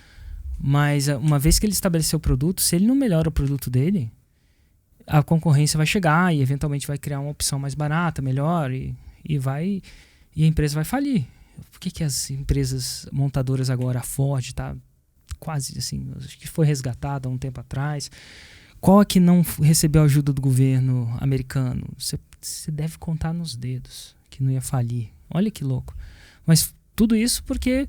Mas uma vez que ele estabeleceu o produto, se ele não melhora o produto dele, a concorrência vai chegar e eventualmente vai criar uma opção mais barata, melhor, e a empresa vai falir. Por que as empresas montadoras agora, a Ford está quase assim, acho que foi resgatada há um tempo atrás. Qual é que não recebeu ajuda do governo americano? Você deve contar nos dedos que não ia falir. Olha que louco. Mas tudo isso porque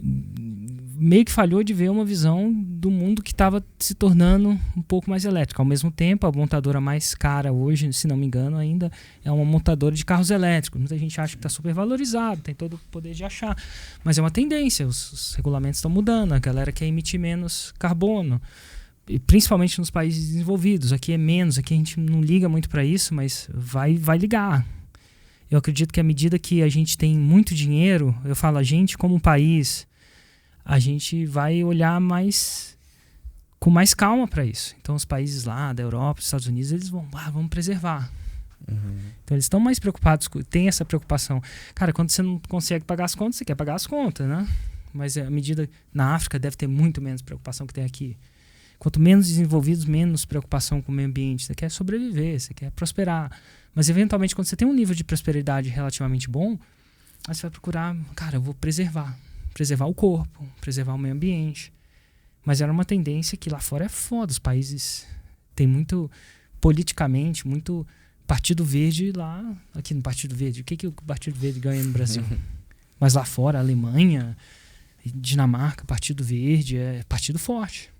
meio que falhou de ver uma visão do mundo que estava se tornando um pouco mais elétrico. Ao mesmo tempo, a montadora mais cara hoje, se não me engano, ainda é uma montadora de carros elétricos. Muita gente acha que está super valorizado, tem todo o poder de achar. Mas é uma tendência, os regulamentos estão mudando, a galera quer emitir menos carbono. E principalmente nos países desenvolvidos. Aqui é menos, aqui a gente não liga muito para isso, mas vai ligar. Eu acredito que à medida que a gente tem muito dinheiro, eu falo, a gente como país, a gente vai olhar com mais calma para isso. Então os países lá da Europa, dos Estados Unidos, eles vamos preservar. Então eles estão mais preocupados, tem essa preocupação. Cara, quando você não consegue pagar as contas, você quer pagar as contas, né? Mas à medida, na África deve ter muito menos preocupação que tem aqui. Quanto menos desenvolvidos, menos preocupação com o meio ambiente. Você quer sobreviver, você quer prosperar. Mas, eventualmente, quando você tem um nível de prosperidade relativamente bom, aí você vai procurar, cara, eu vou preservar. Preservar o corpo, preservar o meio ambiente. Mas era uma tendência que lá fora é foda. Os países têm muito, politicamente, muito Partido Verde lá. Aqui no Partido Verde. O que o Partido Verde ganha no Brasil? Mas lá fora, Alemanha, Dinamarca, Partido Verde, é partido forte.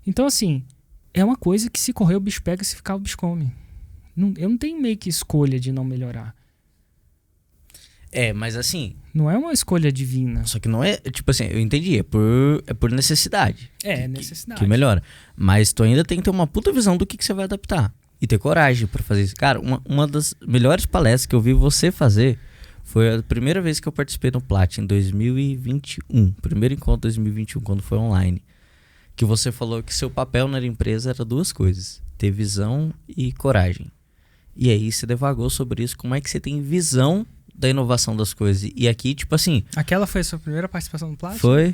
Então, assim, é uma coisa que se correr o bicho pega, se ficar o bicho come. Eu não tenho meio que escolha de não melhorar. Mas assim... Não é uma escolha divina. Só que não é... Tipo assim, eu entendi. É por necessidade. Necessidade. Que melhora. Mas tu ainda tem que ter uma puta visão do que você vai adaptar. E ter coragem pra fazer isso. Cara, uma das melhores palestras que eu vi você fazer foi a primeira vez que eu participei no Plat, em 2021. Primeiro encontro de 2021, quando foi online. Que você falou que seu papel na empresa era duas coisas. Ter visão e coragem. E aí você devagou sobre isso. Como é que você tem visão da inovação das coisas? E aqui, tipo assim... Aquela foi a sua primeira participação no Plat? Foi.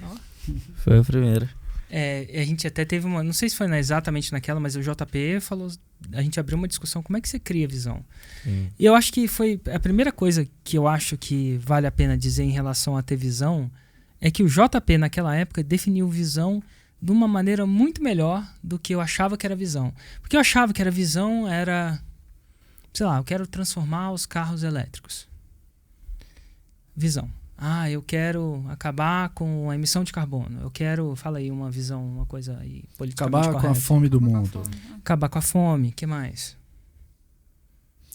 Foi a primeira. A gente até teve uma... Não sei se foi exatamente naquela, mas o JP falou... A gente abriu uma discussão. Como é que você cria visão? E eu acho que foi... A primeira coisa que eu acho que vale a pena dizer em relação a ter visão é que o JP, naquela época, definiu visão de uma maneira muito melhor do que eu achava que era visão. Porque eu achava que era visão, sei lá, eu quero transformar os carros elétricos. Visão. Eu quero acabar com a emissão de carbono. Eu quero, fala aí uma visão, uma coisa aí politicamente acabar correta. Com a fome do mundo. Acabar com a fome, o que mais?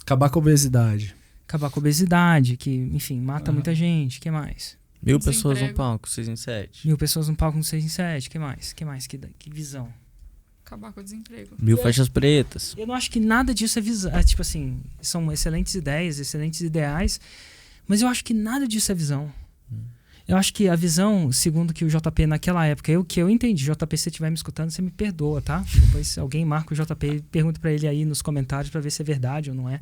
Acabar com a obesidade. Acabar com a obesidade, que, enfim, mata muita gente, o que mais? 1000 pessoas no palco, 6 em 7. 1000 pessoas no palco, 6 em 7. Que mais? Que visão? Acabar com o desemprego. 1000 faixas pretas. Eu não acho que nada disso é visão. Tipo assim, são excelentes ideias, excelentes ideais, mas eu acho que nada disso é visão. Eu acho que a visão, segundo que o JP naquela época, que eu entendi, JP, se você estiver me escutando, você me perdoa, tá? Depois alguém marca o JP e pergunta pra ele aí nos comentários pra ver se é verdade ou não é.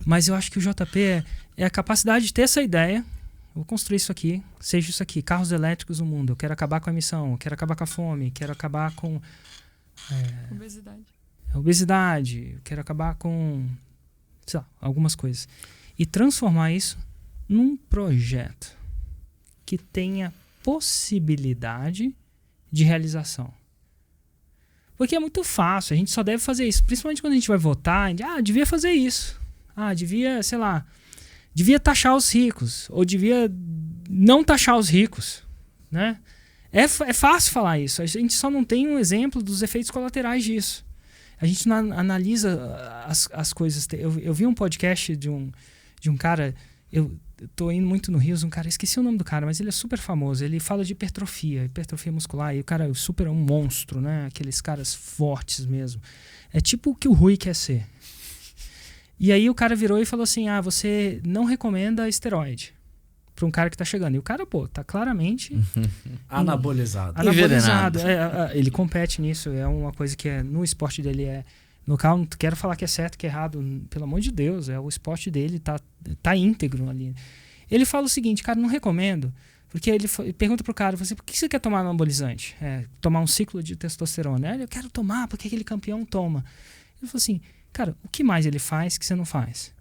Mas eu acho que o JP é a capacidade de ter essa ideia. Vou construir isso aqui, seja isso aqui, carros elétricos no mundo. Eu quero acabar com a emissão, eu quero acabar com a fome, quero acabar com... obesidade, eu quero acabar com... sei lá, algumas coisas. E transformar isso num projeto que tenha possibilidade de realização. Porque é muito fácil, a gente só deve fazer isso. Principalmente quando a gente vai votar, a gente, devia fazer isso. Devia, sei lá... devia taxar os ricos, ou devia não taxar os ricos, né? É fácil falar isso, a gente só não tem um exemplo dos efeitos colaterais disso. A gente não analisa as coisas. Eu vi um podcast de um cara, eu tô indo muito no Rio, um cara, esqueci o nome do cara, mas ele é super famoso, ele fala de hipertrofia muscular, e o cara é super um monstro, né? Aqueles caras fortes mesmo. É tipo o que o Rui quer ser. E aí o cara virou e falou assim, você não recomenda esteroide para um cara que tá chegando. E o cara, tá claramente... Anabolizado. Anabolizado. Ele compete nisso, é uma coisa que no esporte dele Não quero falar que é certo, que é errado. Pelo amor de Deus, o esporte dele tá íntegro ali. Ele fala o seguinte, cara, não recomendo. Porque ele pergunta pro cara, por que você quer tomar anabolizante? Tomar um ciclo de testosterona. Eu quero tomar, porque aquele campeão toma. Ele falou assim, cara, o que mais ele faz que você não faz?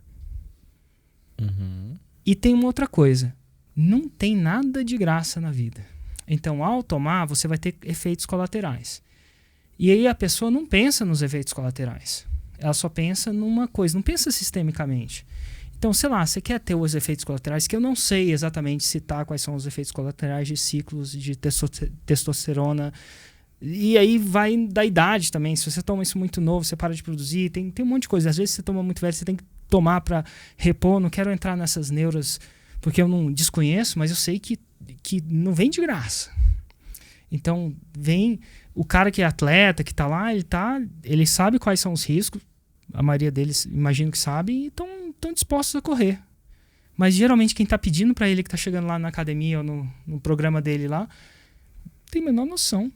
Uhum. E tem uma outra coisa. Não tem nada de graça na vida. Então, ao tomar, você vai ter efeitos colaterais. E aí a pessoa não pensa nos efeitos colaterais. Ela só pensa numa coisa, não pensa sistemicamente. Então, sei lá, você quer ter os efeitos colaterais, que eu não sei exatamente citar quais são os efeitos colaterais de ciclos de testosterona. E aí vai da idade também. Se você toma isso muito novo, você para de produzir. Tem um monte de coisa. Às vezes você toma muito velho, você tem que tomar para repor. Não quero entrar nessas neuras, porque eu não desconheço, mas eu sei que não vem de graça. Então, vem o cara que é atleta, que está lá, ele sabe quais são os riscos. A maioria deles, imagino que sabem, e estão dispostos a correr. Mas geralmente quem está pedindo para ele, que está chegando lá na academia ou no programa dele lá, tem a menor noção.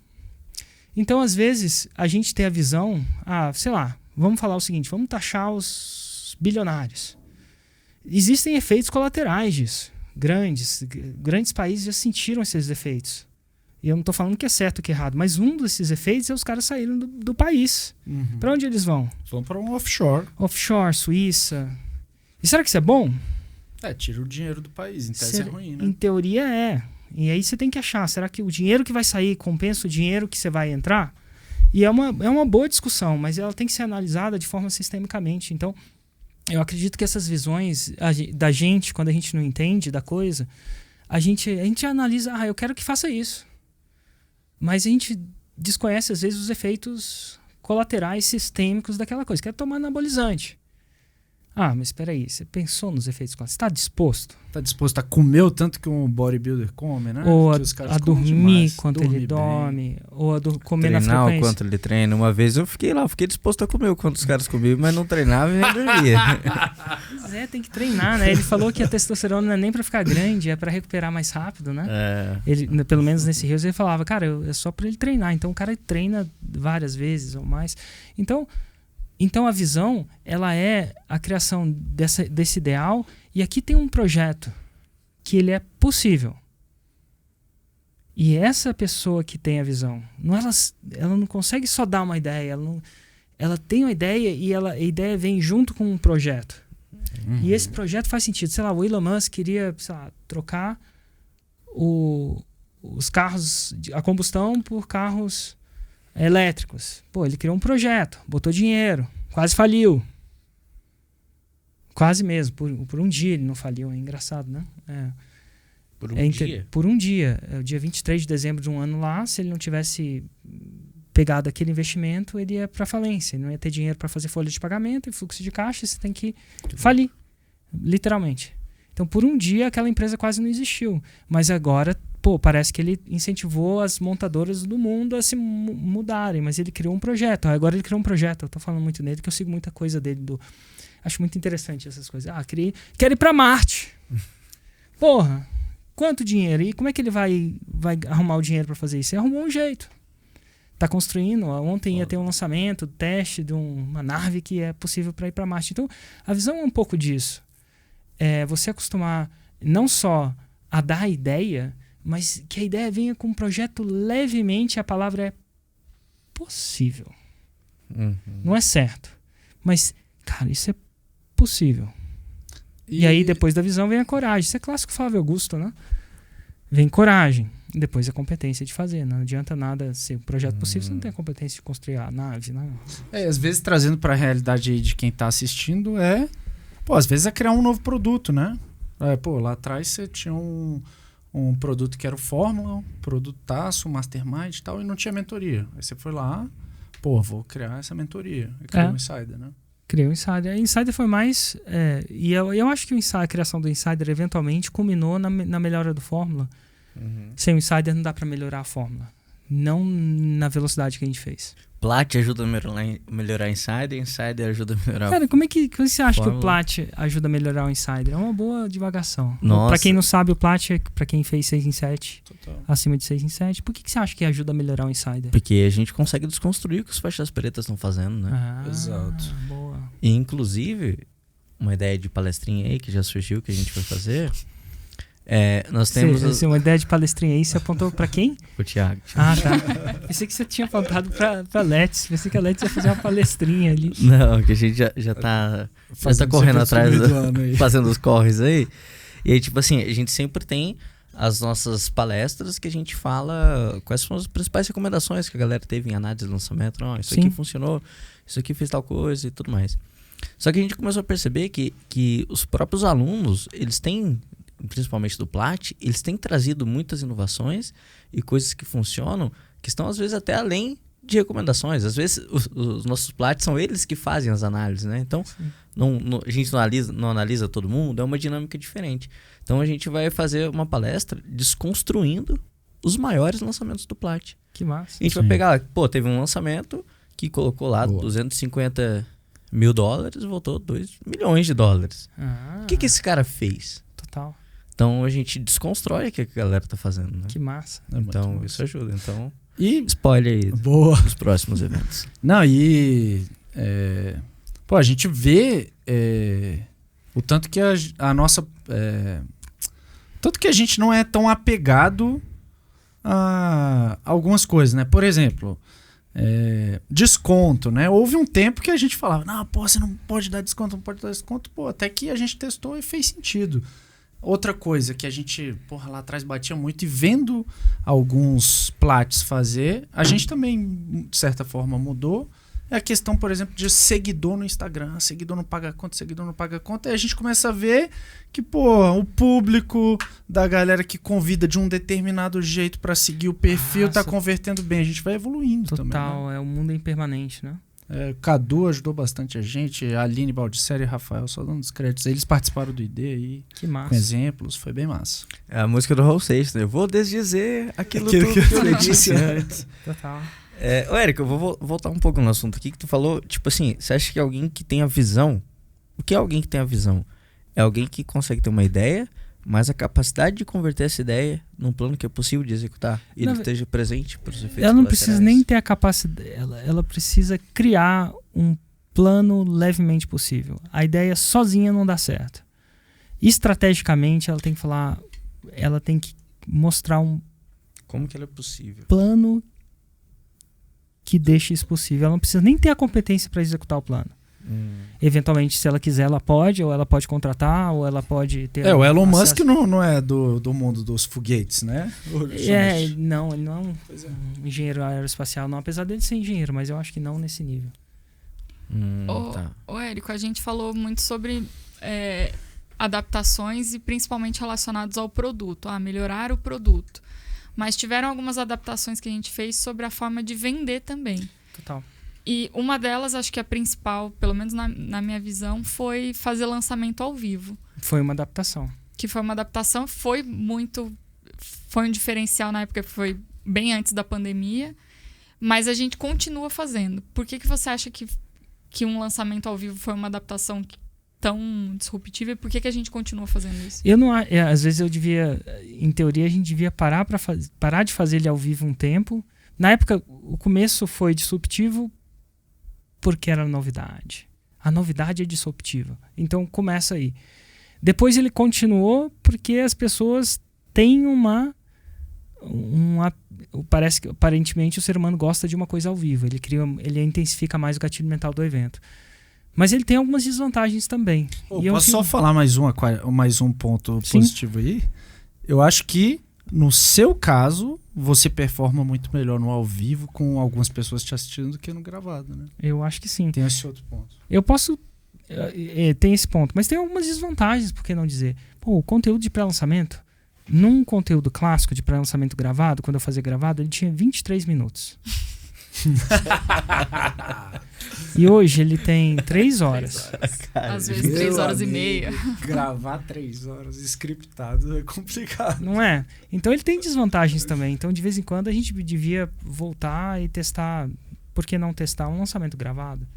Então, às vezes, a gente tem a visão, sei lá, vamos falar o seguinte, vamos taxar os bilionários. Existem efeitos colaterais disso. Grandes países já sentiram esses efeitos. E eu não estou falando que é certo ou que é errado, mas um desses efeitos é os caras saíram do país. Uhum. Para onde eles vão? Vão para um offshore. Offshore, Suíça. E será que isso é bom? Tira o dinheiro do país. Em tese é ruim, né? Em teoria é. E aí você tem que achar, será que o dinheiro que vai sair compensa o dinheiro que você vai entrar? E é uma boa discussão, mas ela tem que ser analisada de forma sistemicamente. Então, eu acredito que essas visões da gente, quando a gente não entende da coisa, a gente analisa, eu quero que faça isso. Mas a gente desconhece, às vezes, os efeitos colaterais sistêmicos daquela coisa. Quer tomar anabolizante. Mas espera aí, você pensou nos efeitos colaterais? Você está disposto? Está disposto a comer o tanto que um bodybuilder come, né? Ou a dormir quanto ele dorme, ou a comer na frequência. Treinar o quanto ele treina. Uma vez eu fiquei disposto a comer o quanto os caras comiam, mas não treinava e nem dormia. Pois tem que treinar, né? Ele falou que a testosterona não é nem para ficar grande, é para recuperar mais rápido, né? Ele, pelo menos nesse Rios, ele falava, cara, é só para ele treinar. Então o cara treina várias vezes ou mais. Então a visão, ela é a criação desse ideal. E aqui tem um projeto que ele é possível. E essa pessoa que tem a visão, ela não consegue só dar uma ideia. Ela tem uma ideia e a ideia vem junto com um projeto. Uhum. E esse projeto faz sentido. Sei lá, o Elon Musk queria, trocar os carros a combustão por carros elétricos. Ele criou um projeto, botou dinheiro, quase faliu. Quase mesmo, por um dia ele não faliu, é engraçado, né? Por um dia? Por um dia. O dia 23 de dezembro de um ano lá, se ele não tivesse pegado aquele investimento, ele ia para falência. Ele não ia ter dinheiro para fazer folha de pagamento e fluxo de caixa, você tem que falir, literalmente. Então, por um dia, aquela empresa quase não existiu. Mas agora, parece que ele incentivou as montadoras do mundo a se mudarem, mas ele criou um projeto. Agora ele criou um projeto, eu tô falando muito nele, que eu sigo muita coisa dele. Acho muito interessante essas coisas. Quero ir para Marte. Quanto dinheiro? E como é que ele vai arrumar o dinheiro para fazer isso? Ele arrumou um jeito. Tá construindo. Ontem ia ter um lançamento, teste de uma nave que é possível para ir para Marte. Então, a visão é um pouco disso. Você acostumar não só a dar a ideia, mas que a ideia venha com um projeto levemente, a palavra é possível. Uhum. Não é certo. Mas, cara, isso é possível. E aí, depois da visão, vem a coragem. Isso é clássico Flávio Augusto, né? Vem coragem. Depois a competência de fazer. Não adianta nada ser um projeto possível, você não tem a competência de construir a nave, né? Às vezes, trazendo para a realidade aí de quem está assistindo, às vezes é criar um novo produto, né? Lá atrás você tinha um produto que era o Fórmula, um produtaço, um Mastermind e tal, e não tinha mentoria. Aí você foi lá, vou criar essa mentoria. E criou um Insider, né? Criou o Insider. A Insider foi mais... e eu acho que a criação do Insider eventualmente culminou na melhora do Fórmula. Uhum. Sem o Insider não dá para melhorar a Fórmula. Não na velocidade que a gente fez. Plat ajuda a melhorar Insider ajuda a melhorar... Cara, como é que você acha que o Plat ajuda a melhorar o Insider? É uma boa divagação. Pra quem não sabe, o Plat é pra quem fez 6 em 7, acima de 6 em 7. Por que você acha que ajuda a melhorar o Insider? Porque a gente consegue desconstruir o que os faixas pretas estão fazendo, né? Exato. Boa. E, inclusive, uma ideia de palestrinha aí que já surgiu, que a gente vai fazer... nós temos... Uma ideia de palestrinha aí, você apontou pra quem? O Thiago. Ah, tá. Pensei que você tinha apontado pra Let's. Pensei que a Let's ia fazer uma palestrinha ali. Não, que a gente já tá correndo atrás, fazendo os corres aí. E aí, tipo assim, a gente sempre tem as nossas palestras que a gente fala quais são as principais recomendações que a galera teve em análise de lançamento. Não, isso aqui funcionou, isso aqui fez tal coisa e tudo mais. Só que a gente começou a perceber que os próprios alunos, eles têm... principalmente do Plat, eles têm trazido muitas inovações e coisas que funcionam, que estão às vezes até além de recomendações. Às vezes os nossos Plats são eles que fazem as análises, né? Então a gente não analisa todo mundo, é uma dinâmica diferente. Então a gente vai fazer uma palestra desconstruindo os maiores lançamentos do Plat. Que massa. A gente vai pegar, teve um lançamento que colocou lá $250 mil, voltou $2 milhões. O que esse cara fez? Total. Então a gente desconstrói o que a galera tá fazendo, né? Que massa. Então isso ajuda. Então, spoiler aí dos próximos eventos. Não, a gente vê o tanto que a nossa... tanto que a gente não é tão apegado a algumas coisas, né? Por exemplo, desconto, né? Houve um tempo que a gente falava, não, você não pode dar desconto, não pode dar desconto. Até que a gente testou e fez sentido. Outra coisa que a gente, lá atrás batia muito, e vendo alguns Plats fazer, a gente também, de certa forma, mudou. É a questão, por exemplo, de seguidor no Instagram. Seguidor não paga conta, E a gente começa a ver que, o público da galera que convida de um determinado jeito para seguir o perfil tá convertendo bem. A gente vai evoluindo também. Total, né? O mundo é impermanente, né? Cadu ajudou bastante a gente, a Aline Baldisseri e Rafael, só dando os créditos. Eles participaram do ID aí, que massa. Com exemplos, foi bem massa. É a música do Raul Seixas, né? Eu vou desdizer aquilo tudo que eu disse antes. Total. Érico, eu vou voltar um pouco no assunto aqui que tu falou, tipo assim, você acha que alguém que tem a visão, o que é alguém que tem a visão? É alguém que consegue ter uma ideia, mas a capacidade de converter essa ideia num plano que é possível de executar e ele esteja presente para os efeitos colaterais. Ela não precisa nem ter a capacidade, ela precisa criar um plano levemente possível. A ideia sozinha não dá certo. Estrategicamente, ela tem que falar, ela tem que mostrar um... Como que ela é possível? Plano que deixe isso possível. Ela não precisa nem ter a competência para executar o plano. Eventualmente, se ela quiser, ela pode, ou ela pode contratar, ou ela pode ter... o Elon Musk não é do mundo dos foguetes, né? Não, ele não é um engenheiro aeroespacial, não, apesar dele ser engenheiro, mas eu acho que não nesse nível. Érico, a gente falou muito sobre adaptações e principalmente relacionados ao produto, a melhorar o produto. Mas tiveram algumas adaptações que a gente fez sobre a forma de vender também. Total. E uma delas, acho que a principal, pelo menos na minha visão, foi fazer lançamento ao vivo. Foi uma adaptação. Foi um diferencial na época, foi bem antes da pandemia, mas a gente continua fazendo. Por que você acha que um lançamento ao vivo foi uma adaptação tão disruptiva e por que a gente continua fazendo isso? Às vezes em teoria, a gente devia parar de fazer ele ao vivo um tempo. Na época, o começo foi disruptivo porque era novidade. A novidade é disruptiva. Então, começa aí. Depois ele continuou porque as pessoas têm parece que aparentemente o ser humano gosta de uma coisa ao vivo. Ele intensifica mais o gatilho mental do evento. Mas ele tem algumas desvantagens também. Posso só falar mais um ponto positivo aí? Eu acho que, no seu caso, você performa muito melhor no ao vivo com algumas pessoas te assistindo do que no gravado, né? Eu acho que sim. Tem esse outro ponto. Eu posso... tem esse ponto, mas tem algumas desvantagens, por que não dizer? O conteúdo de pré-lançamento, num conteúdo clássico de pré-lançamento gravado, quando eu fazia gravado, ele tinha 23 minutos. E hoje ele tem 3 horas. Às vezes 3 horas e meia. Gravar 3 horas scriptado é complicado. Não é? Então ele tem desvantagens também. Então de vez em quando a gente devia voltar e testar. por que não testar um lançamento gravado?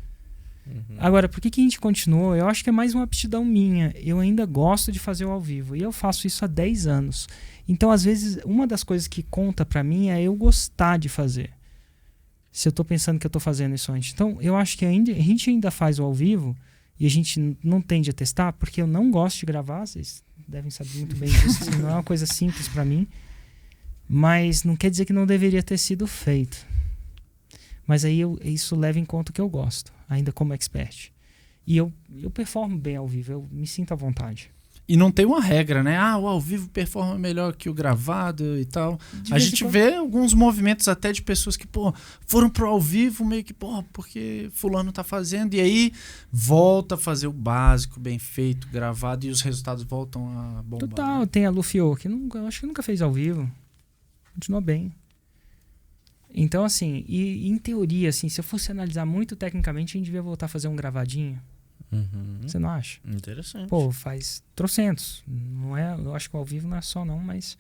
Agora, por que a gente continuou? Eu acho que é mais uma aptidão minha. Eu ainda gosto de fazer o ao vivo. E eu faço isso há 10 anos. Então, às vezes, uma das coisas que conta pra mim é eu gostar de fazer. Se eu tô pensando que eu tô fazendo isso antes. Então, eu acho que a gente ainda faz o ao vivo e a gente não tende a testar porque eu não gosto de gravar. Vocês devem saber muito bem disso. Não é uma coisa simples pra mim. Mas não quer dizer que não deveria ter sido feito. Mas aí isso leva em conta o que eu gosto, ainda como expert. E eu performo bem ao vivo, eu me sinto à vontade. E não tem uma regra, né? O ao vivo performa melhor que o gravado e tal. A gente vê alguns movimentos até de pessoas que, foram pro ao vivo meio que, porque fulano tá fazendo. E aí volta a fazer o básico, bem feito, gravado, e os resultados voltam a bombar. Total, tem a Lufiô, que eu acho que nunca fez ao vivo. Continua bem. Então, assim, e em teoria, assim, se eu fosse analisar muito tecnicamente, a gente devia voltar a fazer um gravadinho. Você não acha? Interessante. Faz trocentos. Não é, eu acho que o ao vivo não é só não, mas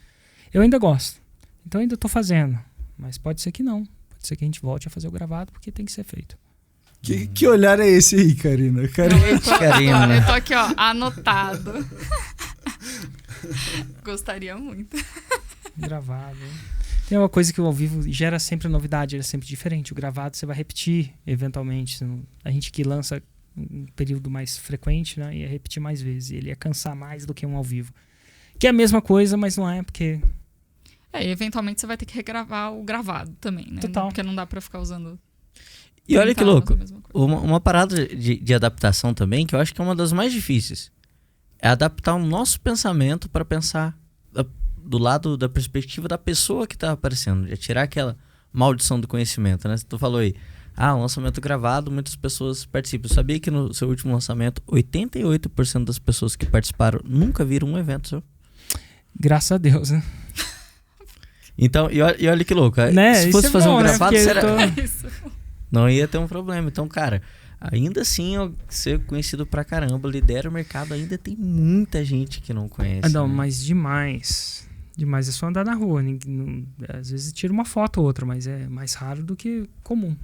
eu ainda gosto. Então ainda tô fazendo. Mas pode ser que não. Pode ser que a gente volte a fazer o gravado, porque tem que ser feito. Que olhar é esse aí, Karina? Eu tô aqui, anotado. Gostaria muito. Gravado, hein? Tem uma coisa que o ao vivo gera sempre novidade, ele é sempre diferente. O gravado você vai repetir eventualmente. A gente que lança um período mais frequente, né, ia repetir mais vezes. Ele ia cansar mais do que um ao vivo. Que é a mesma coisa, mas não é, porque... eventualmente você vai ter que regravar o gravado também, né? Total. Porque não dá pra ficar usando... E olha que louco, uma parada de adaptação também, que eu acho que é uma das mais difíceis. É adaptar o nosso pensamento para pensar do lado da perspectiva da pessoa que tá aparecendo. É tirar aquela maldição do conhecimento, né? Tu falou aí, um lançamento gravado, muitas pessoas participam. Eu sabia que no seu último lançamento, 88% das pessoas que participaram nunca viram um evento seu? Graças a Deus, né? Então, e olha que louco. Né? Se fosse fazer um gravado, Isso. Não ia ter um problema. Então, cara, ainda assim, ser conhecido pra caramba, lidera o mercado, ainda tem muita gente que não conhece. Não, né? mas demais. Demais é só andar na rua. Às vezes tira uma foto ou outra, mas é mais raro do que comum.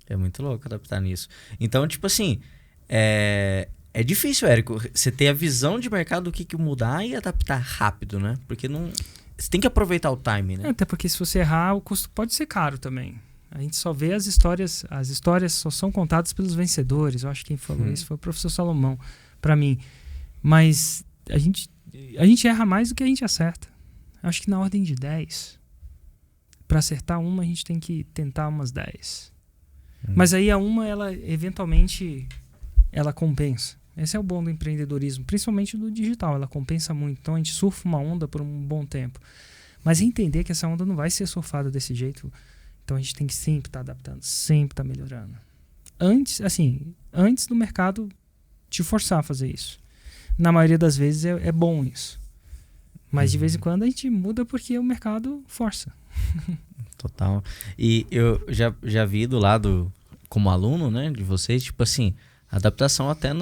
É muito louco adaptar nisso. Então, tipo assim, é difícil, Érico, você ter a visão de mercado do que mudar e adaptar rápido, né? Porque não... Você tem que aproveitar o time, né? Até porque se você errar, o custo pode ser caro também. A gente só vê as histórias só são contadas pelos vencedores. Eu acho que quem falou isso foi o professor Salomão, para mim. Mas a gente erra mais do que a gente acerta. Eu acho que na ordem de 10. Para acertar uma, a gente tem que tentar umas 10. Mas aí a uma, ela eventualmente, ela compensa. Esse é o bom do empreendedorismo, principalmente do digital. Ela compensa muito. Então a gente surfa uma onda por um bom tempo. Mas entender que essa onda não vai ser surfada desse jeito. Então a gente tem que sempre estar adaptando, sempre estar melhorando. Antes do mercado te forçar a fazer isso. Na maioria das vezes é bom isso. Mas de vez em quando a gente muda porque o mercado força. Total. E eu já vi do lado, como aluno, né, de vocês, tipo assim, adaptação até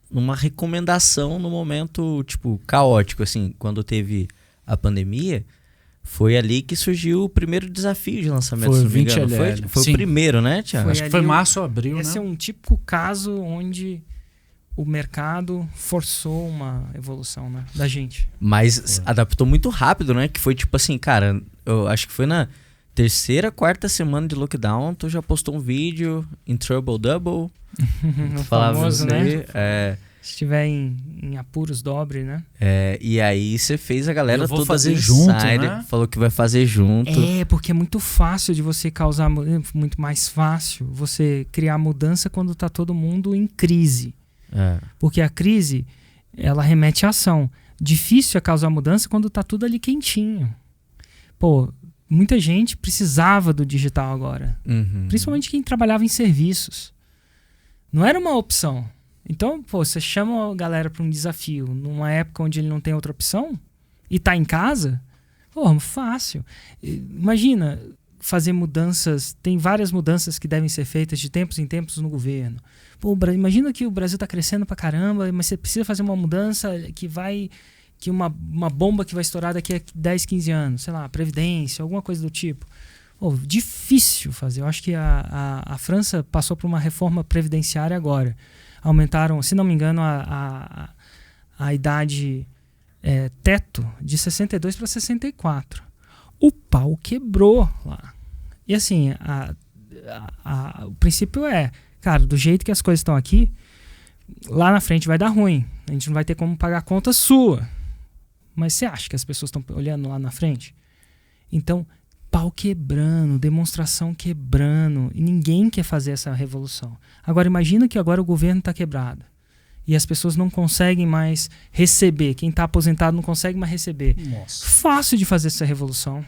numa recomendação no momento, tipo, caótico, assim, quando teve a pandemia. Foi ali que surgiu o primeiro desafio de lançamento, foi se não me engano. Foi o primeiro, né, Thiago? Acho que foi março ou abril, Esse né? é um típico caso onde o mercado forçou uma evolução, né, da gente. Mas adaptou muito rápido, né? Que foi tipo assim, cara, eu acho que foi na terceira, quarta semana de lockdown, tu já postou um vídeo em Trouble Double. O famoso, né? É, se estiver em apuros, dobre, né? E aí você fez a galera eu vou toda fazer junto, né? Falou que vai fazer junto. Porque é muito fácil de você causar, muito mais fácil você criar mudança quando tá todo mundo em crise. Porque a crise, ela remete à ação. Difícil é causar mudança quando tá tudo ali quentinho. Muita gente precisava do digital agora. Principalmente quem trabalhava em serviços. Não era uma opção. Então, você chama a galera para um desafio numa época onde ele não tem outra opção e tá em casa, fácil. Imagina fazer mudanças, tem várias mudanças que devem ser feitas de tempos em tempos no governo. Imagina que o Brasil tá crescendo pra caramba, mas você precisa fazer uma mudança que uma bomba que vai estourar daqui a 10, 15 anos, sei lá, previdência, alguma coisa do tipo. Difícil fazer. Eu acho que a França passou por uma reforma previdenciária agora. Aumentaram, se não me engano, a idade teto de 62 para 64. O pau quebrou lá. E assim, o princípio cara, do jeito que as coisas estão aqui, lá na frente vai dar ruim. A gente não vai ter como pagar a conta sua. Mas você acha que as pessoas estão olhando lá na frente? Então, pau quebrando, demonstração quebrando, e ninguém quer fazer essa revolução. Agora, imagina que agora o governo está quebrado. E as pessoas não conseguem mais receber. Quem está aposentado não consegue mais receber. Nossa. Fácil de fazer essa revolução.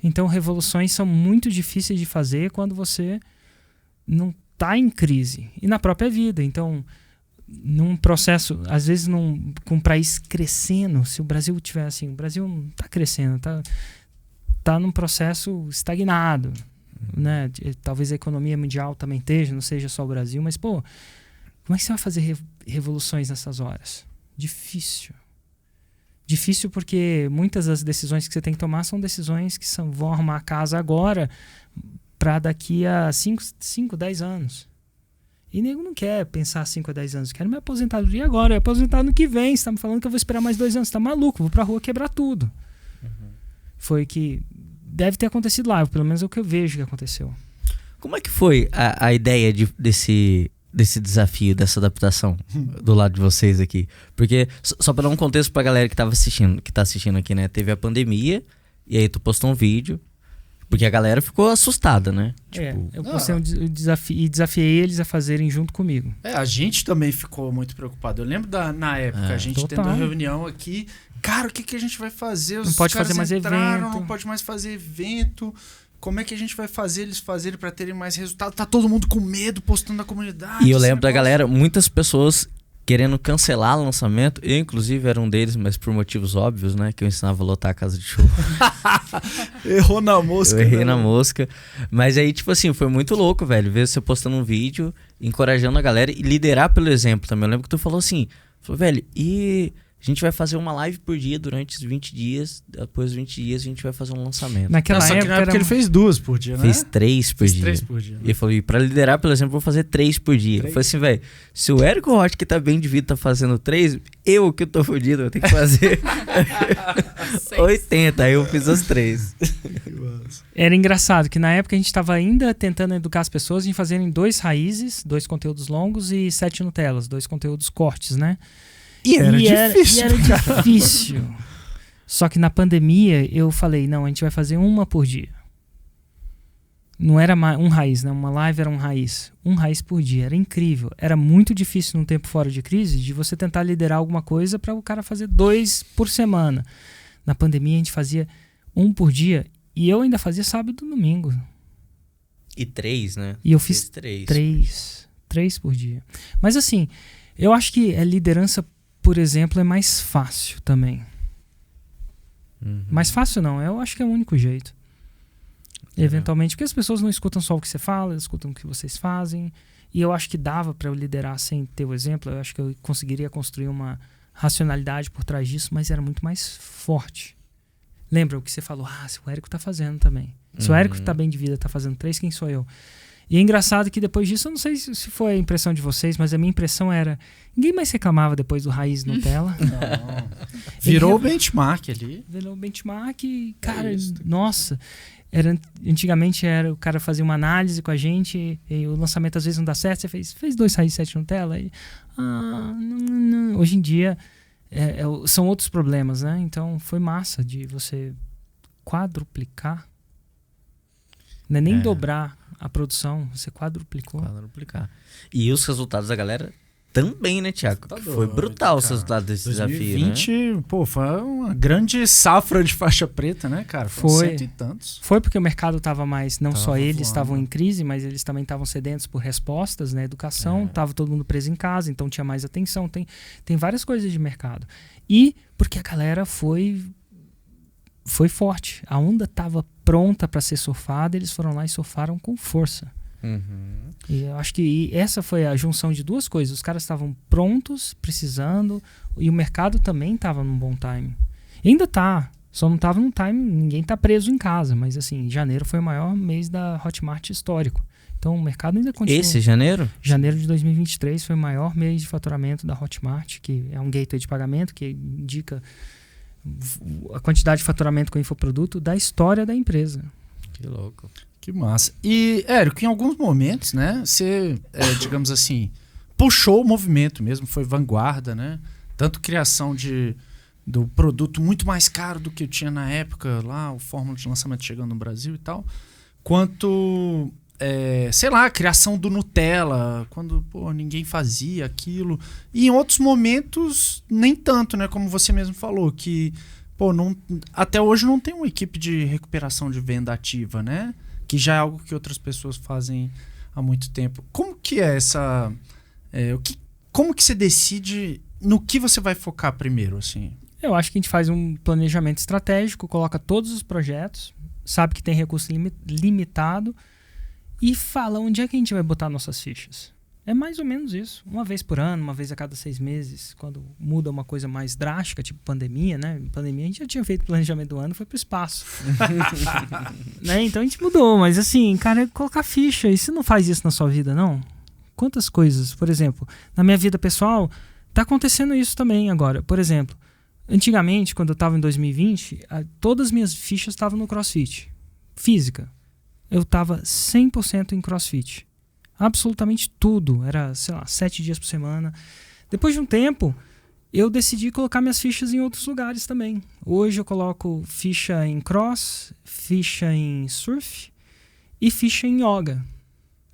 Então, revoluções são muito difíceis de fazer quando você não está em crise. E na própria vida. Então, num processo, às vezes, com um país crescendo, se o Brasil tiver assim, o Brasil não está crescendo, está num processo estagnado. Né? Talvez a economia mundial também esteja, não seja só o Brasil, mas, como é que você vai fazer revoluções nessas horas? Difícil. Difícil porque muitas das decisões que você tem que tomar são decisões que vão arrumar a casa agora para daqui a 5, 10 anos. E nego não quer pensar 5 a 10 anos. Quero me aposentadoria agora. Eu aposentar no que vem. Você tá me falando que eu vou esperar mais 2 anos. Você tá maluco? Vou pra rua quebrar tudo. Foi que deve ter acontecido lá. Pelo menos é o que eu vejo que aconteceu. Como é que foi a ideia desse desafio, dessa adaptação do lado de vocês aqui? Porque, só para dar um contexto pra galera que tá assistindo aqui, né? Teve a pandemia, e aí tu postou um vídeo, porque a galera ficou assustada, né? Eu postei um desafio e desafiei eles a fazerem junto comigo. A gente também ficou muito preocupado. Eu lembro na época, a gente tendo uma reunião aqui. Cara, o que a gente vai fazer? Não pode fazer mais evento. Não pode mais fazer evento. Como é que a gente vai fazer eles fazerem para terem mais resultado? Tá todo mundo com medo, postando na comunidade. E eu lembro da galera, muitas pessoas querendo cancelar o lançamento. Eu, inclusive, era um deles, mas por motivos óbvios, né? Que eu ensinava a lotar a casa de show. Errou na mosca. Eu errei na mosca. Mas aí, tipo assim, foi muito louco, velho. Ver você postando um vídeo, encorajando a galera e liderar pelo exemplo também. Eu lembro que tu falou assim, velho, e a gente vai fazer uma live por dia durante os 20 dias. Depois dos 20 dias a gente vai fazer um lançamento. Naquela época ele fez 2 por dia, né? Fez 3 por dia. 3 por dia. E ele falou, e pra liderar, por exemplo, vou fazer 3 por dia. 3? Eu falei assim, velho, se o Érico Rocha, que tá bem de vida, tá fazendo 3, eu que tô fodido, vou ter que fazer 80. Aí eu fiz as 3. Era engraçado que na época a gente tava ainda tentando educar as pessoas em fazerem 2 raízes, 2 conteúdos longos e 7 Nutellas, 2 conteúdos cortes, né? E era difícil. Só que na pandemia eu falei, não, a gente vai fazer uma por dia. Não era um raiz, né? Uma live era um raiz. Um raiz por dia. Era incrível. Era muito difícil num tempo fora de crise de você tentar liderar alguma coisa para o cara fazer 2 por semana. Na pandemia a gente fazia 1 por dia e eu ainda fazia sábado e domingo. E 3, né? E eu fiz 3 por dia. Mas assim, eu acho que a liderança, por exemplo, é mais fácil também. Mais fácil não, eu acho que é o único jeito. Eventualmente, porque as pessoas não escutam só o que você fala, elas escutam o que vocês fazem. E eu acho que dava para eu liderar sem ter o exemplo. Eu acho que eu conseguiria construir uma racionalidade por trás disso, mas era muito mais forte. Lembra o que você falou? Se o Érico tá fazendo também. Se o Érico tá bem de vida, tá fazendo 3, quem sou eu? E é engraçado que depois disso, eu não sei se foi a impressão de vocês, mas a minha impressão era... Ninguém mais reclamava depois do Raiz Nutella. Não. Virou o benchmark ali. Virou o benchmark e, cara, nossa... Antigamente o cara fazia uma análise com a gente e o lançamento às vezes não dá certo. Você fez 2 Raiz 7 Nutella e... não. Hoje em dia são outros problemas, né? Então foi massa de você quadruplicar. Não é nem dobrar a produção, você quadruplicou. E os resultados da galera também, né, Thiago? Foi brutal os resultados desse 2020, desafio, né? Pô, foi uma grande safra de faixa preta, né, cara? Foi 100 e tantos. Foi porque o mercado estava mais... Não só eles estavam em crise, mas eles também estavam sedentos por respostas na educação. Tava todo mundo preso em casa, então tinha mais atenção. Tem várias coisas de mercado. E porque a galera foi forte. A onda estava pronta para ser surfada, eles foram lá e surfaram com força. E eu acho que essa foi a junção de 2 coisas. Os caras estavam prontos, precisando, e o mercado também estava num bom time. E ainda tá. Só não tava num time, ninguém tá preso em casa, mas assim, janeiro foi o maior mês da Hotmart histórico. Então o mercado ainda continua. Esse janeiro? Janeiro de 2023 foi o maior mês de faturamento da Hotmart, que é um gateway de pagamento que indica a quantidade de faturamento com o infoproduto da história da empresa. Que louco. Que massa. E, Érico, em alguns momentos, né, você, digamos assim, puxou o movimento mesmo, foi vanguarda, né? Tanto criação do produto muito mais caro do que eu tinha na época, lá, o fórmula de lançamento chegando no Brasil e tal, quanto, sei lá, a criação do Nutella, quando ninguém fazia aquilo. E em outros momentos, nem tanto, né? Como você mesmo falou, que até hoje não tem uma equipe de recuperação de venda ativa, né? Que já é algo que outras pessoas fazem há muito tempo. Como que é essa... como que você decide no que você vai focar primeiro, assim? Eu acho que a gente faz um planejamento estratégico, coloca todos os projetos, sabe que tem recurso limitado e fala onde é que a gente vai botar nossas fichas. É mais ou menos isso. Uma vez por ano, uma vez a cada 6 meses, quando muda uma coisa mais drástica, tipo pandemia, né? Pandemia a gente já tinha feito o planejamento do ano, foi pro espaço. Né? Então a gente mudou, mas assim, cara, é colocar ficha. E você não faz isso na sua vida, não? Quantas coisas, por exemplo, na minha vida pessoal, tá acontecendo isso também agora. Por exemplo, antigamente, quando eu estava em 2020, todas as minhas fichas estavam no CrossFit. Física. Eu estava 100% em CrossFit. Absolutamente tudo. Era, sei lá, 7 dias por semana. Depois de um tempo, eu decidi colocar minhas fichas em outros lugares também. Hoje eu coloco ficha em cross, ficha em surf e ficha em yoga.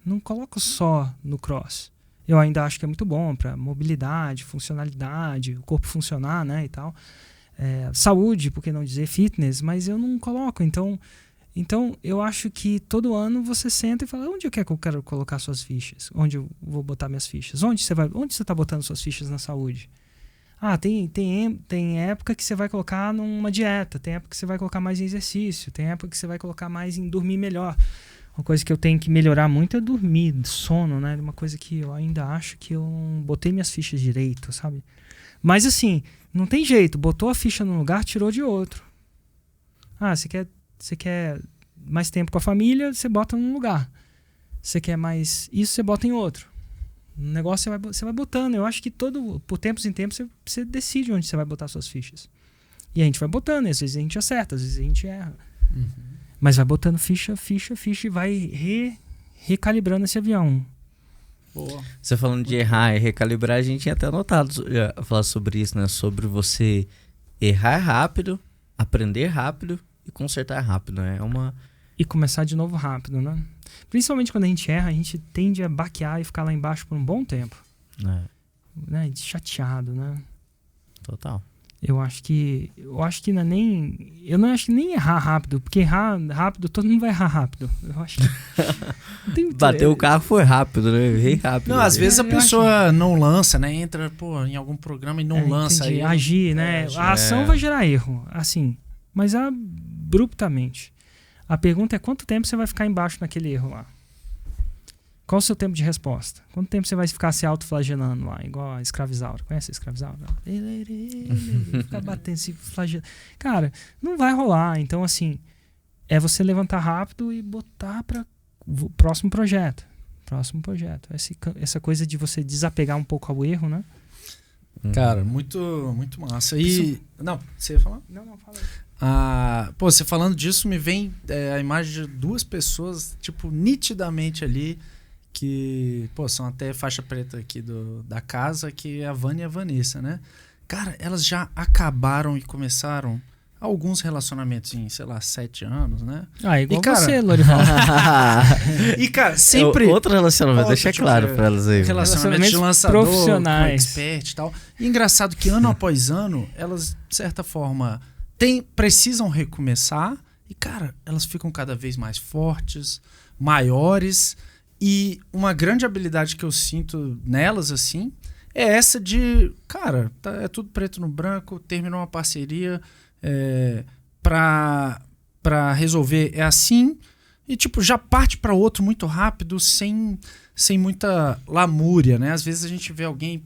Não coloco só no cross. Eu ainda acho que é muito bom para mobilidade, funcionalidade, o corpo funcionar, né, e tal. Saúde, por que não dizer fitness, mas eu não coloco. Então, eu acho que todo ano você senta e fala, onde eu quero colocar suas fichas? Onde eu vou botar minhas fichas? Onde você está botando suas fichas na saúde? Ah, tem época que você vai colocar numa dieta, tem época que você vai colocar mais em exercício, tem época que você vai colocar mais em dormir melhor. Uma coisa que eu tenho que melhorar muito é dormir, sono, né? Uma coisa que eu ainda acho que eu não botei minhas fichas direito, sabe? Mas assim, não tem jeito. Botou a ficha num lugar, tirou de outro. Ah, você quer mais tempo com a família, você bota num lugar. Você quer mais isso, você bota em outro. O negócio você vai botando. Eu acho que por tempos em tempos, você decide onde você vai botar suas fichas. E a gente vai botando. Às vezes a gente acerta, às vezes a gente erra. Uhum. Mas vai botando ficha e vai recalibrando esse avião. Boa. Você falando de errar e recalibrar, a gente tinha até anotado falar sobre isso, né? Sobre você errar rápido, aprender rápido e consertar rápido, né? E começar de novo rápido, né? Principalmente quando a gente erra, a gente tende a baquear e ficar lá embaixo por um bom tempo. Né? Chateado, né? Total. Eu acho que não é nem... Eu não acho que nem errar rápido, porque errar rápido, todo mundo vai errar rápido. Eu acho que... Bateu o carro foi rápido, né? Errei rápido. Não, às vezes a pessoa não lança, né? Entra, em algum programa e não lança. Aí agir, né? A ação vai gerar erro, assim. Mas abruptamente. A pergunta é quanto tempo você vai ficar embaixo naquele erro lá? Qual o seu tempo de resposta? Quanto tempo você vai ficar se autoflagelando lá? Igual a Escravizaura. Conhece a Escravizaura? Ficar batendo, se flagelando. Cara, não vai rolar. Então, assim, é você levantar rápido e botar para o próximo projeto. Essa coisa de você desapegar um pouco ao erro, né? Cara, muito, muito massa. Não, você ia falar? Não, fala aí. Você falando disso, me vem a imagem de 2 pessoas, tipo, nitidamente ali, que, são até faixa preta aqui da casa, que é a Vânia e a Vanessa, né? Cara, elas já acabaram e começaram alguns relacionamentos em, sei lá, 7 anos, né? Igual você, Lorival. E, cara, sempre... Outro relacionamento, deixa claro pra elas aí. Relacionamentos de lançador, profissionais. Com expert e tal. E engraçado que ano após ano, elas, de certa forma, precisam recomeçar e, cara, elas ficam cada vez mais fortes, maiores. E uma grande habilidade que eu sinto nelas, assim, é essa de, cara, é tudo preto no branco, terminou uma parceria pra resolver é assim, e tipo, já parte pra outro muito rápido, sem muita lamúria, né? Às vezes a gente vê alguém,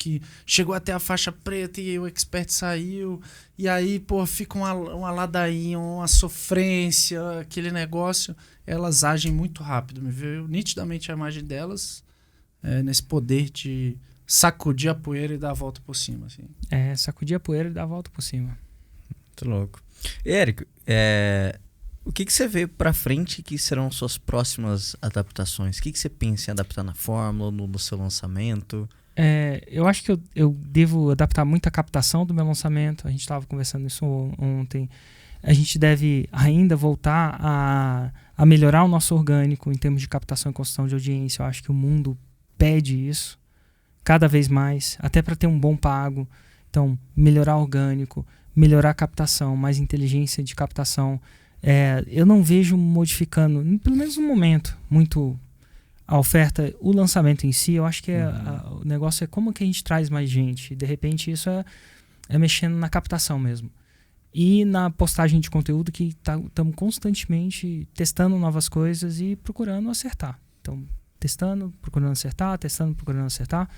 que chegou até a faixa preta e o expert saiu, e aí, pô, fica uma ladainha, uma sofrência, aquele negócio. Elas agem muito rápido, me viu nitidamente a imagem delas nesse poder de sacudir a poeira e dar a volta por cima, assim. Sacudir a poeira e dar a volta por cima. Muito louco. Érico, o que você vê pra frente que serão suas próximas adaptações? O que você pensa em adaptar na fórmula, no seu lançamento? Eu acho que eu devo adaptar muito a captação do meu lançamento. A gente estava conversando isso ontem. A gente deve ainda voltar a melhorar o nosso orgânico em termos de captação e construção de audiência. Eu acho que o mundo pede isso cada vez mais, até para ter um bom pago. Então, melhorar o orgânico, melhorar a captação, mais inteligência de captação. Eu não vejo modificando, pelo menos no momento, muito a oferta, o lançamento em si. Eu acho que o negócio é como que a gente traz mais gente. De repente, isso é mexendo na captação mesmo. E na postagem de conteúdo, que estamos constantemente testando novas coisas e procurando acertar. Então, testando, procurando acertar, testando, procurando acertar.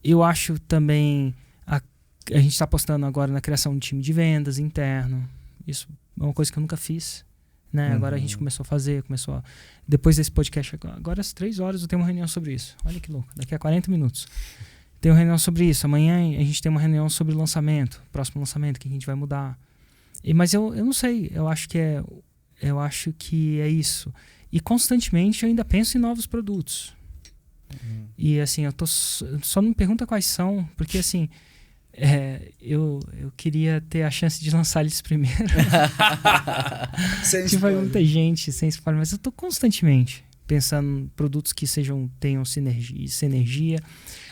Eu acho também a gente está apostando agora na criação de time de vendas interno. Isso é uma coisa que eu nunca fiz, né? Agora a gente começou a fazer, depois desse podcast, agora às 3 horas eu tenho uma reunião sobre isso. Olha que louco, daqui a 40 minutos. Tem uma reunião sobre isso. Amanhã a gente tem uma reunião sobre o lançamento, próximo lançamento, que a gente vai mudar. Mas eu não sei, eu acho que é isso. E constantemente eu ainda penso em novos produtos. E assim, só não me pergunta quais são, porque assim, eu queria ter a chance de lançar eles primeiro. Vai muita gente sem spoiler, mas eu tô constantemente pensando em produtos que tenham sinergia.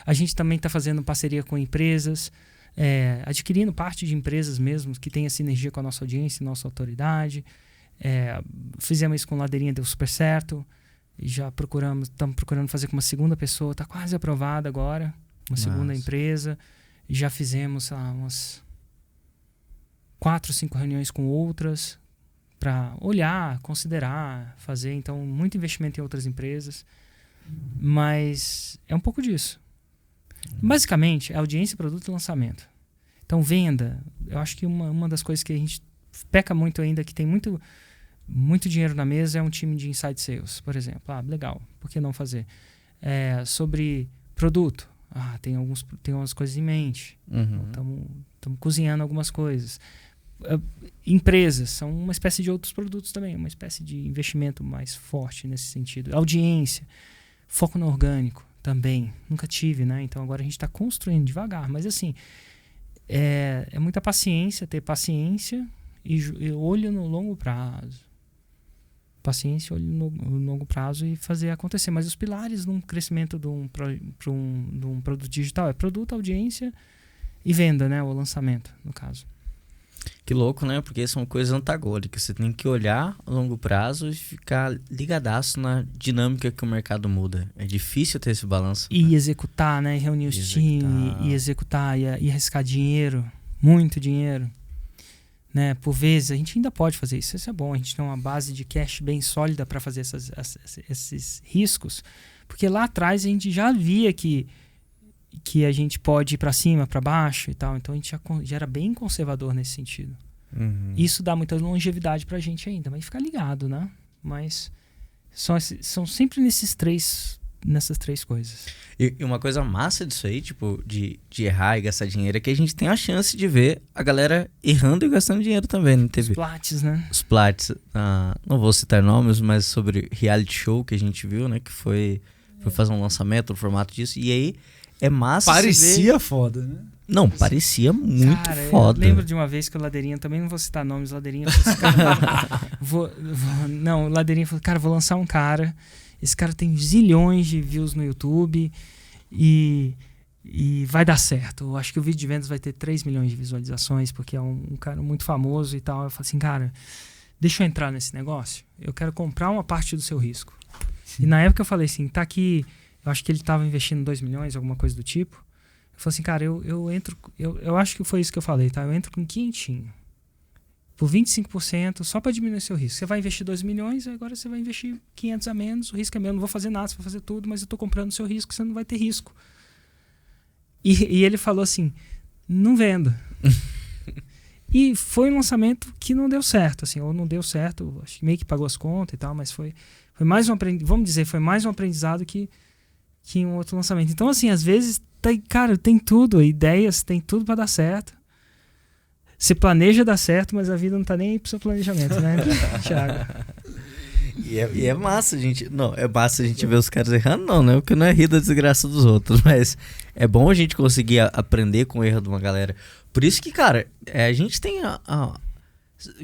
A gente também está fazendo parceria com empresas, adquirindo parte de empresas mesmo que tenha sinergia com a nossa audiência, nossa autoridade. Fizemos isso com Ladeirinha, deu super certo. E já estamos procurando fazer com uma segunda pessoa, está quase aprovada agora, uma segunda empresa. E já fizemos umas 4 ou 5 reuniões com outras para olhar, considerar, fazer. Então, muito investimento em outras empresas. Mas é um pouco disso. Basicamente, é audiência, produto e lançamento. Então, venda. Eu acho que uma das coisas que a gente peca muito ainda, que tem muito dinheiro na mesa, é um time de inside sales, por exemplo. Legal, por que não fazer? Sobre produto. Tem algumas coisas em mente. Estamos cozinhando algumas coisas. Empresas são uma espécie de outros produtos também, uma espécie de investimento mais forte nesse sentido. Audiência, foco no orgânico também. Nunca tive, né? Então agora a gente está construindo devagar. Mas assim, é muita paciência, ter paciência e olho no longo prazo. Paciência, olho no longo prazo e fazer acontecer. Mas os pilares num crescimento de um produto digital é produto, audiência e venda, né? O lançamento, no caso. Que louco, né? Porque são coisas antagônicas. Você tem que olhar a longo prazo e ficar ligadaço na dinâmica que o mercado muda. É difícil ter esse balanço. E executar, né? E reunir os times e executar e arriscar dinheiro, muito dinheiro. Né? Por vezes, a gente ainda pode fazer isso. Isso é bom. A gente tem uma base de cash bem sólida para fazer esses riscos. Porque lá atrás a gente já via que a gente pode ir para cima, para baixo e tal. Então a gente já era bem conservador nesse sentido. Isso dá muita longevidade para a gente ainda. Mas fica ligado, né? Mas são sempre nessas três coisas. E uma coisa massa disso aí, tipo, de errar e gastar dinheiro, é que a gente tem a chance de ver a galera errando e gastando dinheiro também na TV. Os Platts, né? Os Platts. Não vou citar nomes, mas sobre reality show que a gente viu, né? Que foi fazer um lançamento no formato disso. E aí é massa. Parecia foda, né? Não, parecia muito foda. Eu lembro de uma vez que o Ladeirinha, também não vou citar nomes, Ladeirinha falou assim, Ladeirinha falou, cara, vou lançar um cara. Esse cara tem zilhões de views no YouTube e vai dar certo. Eu acho que o vídeo de vendas vai ter 3 milhões de visualizações, porque é um cara muito famoso e tal. Eu falei assim, cara, deixa eu entrar nesse negócio. Eu quero comprar uma parte do seu risco. E na época eu falei assim, tá aqui, eu acho que ele estava investindo 2 milhões, alguma coisa do tipo. Eu falei assim, cara, eu entro, eu acho que foi isso que eu falei, tá? Eu entro com quinhentinho. Por 25%, só para diminuir seu risco. Você vai investir 2 milhões, agora você vai investir 500 a menos, o risco é meu, não vou fazer nada, você vai fazer tudo, mas eu estou comprando o seu risco, você não vai ter risco. E ele falou assim, não vendo. E foi um lançamento que não deu certo, assim, ou não deu certo, acho que meio que pagou as contas e tal, mas foi mais um aprendizado, vamos dizer, foi mais um aprendizado que um outro lançamento. Então, assim, às vezes, tem tudo, ideias, tem tudo para dar certo. Você planeja dar certo, mas a vida não tá nem aí pro seu planejamento, né, Thiago? E é massa, gente. Não, é massa a gente ver os caras errando, não, né? Porque não é rir da desgraça dos outros, mas é bom a gente conseguir aprender com o erro de uma galera. Por isso que, cara, a gente tem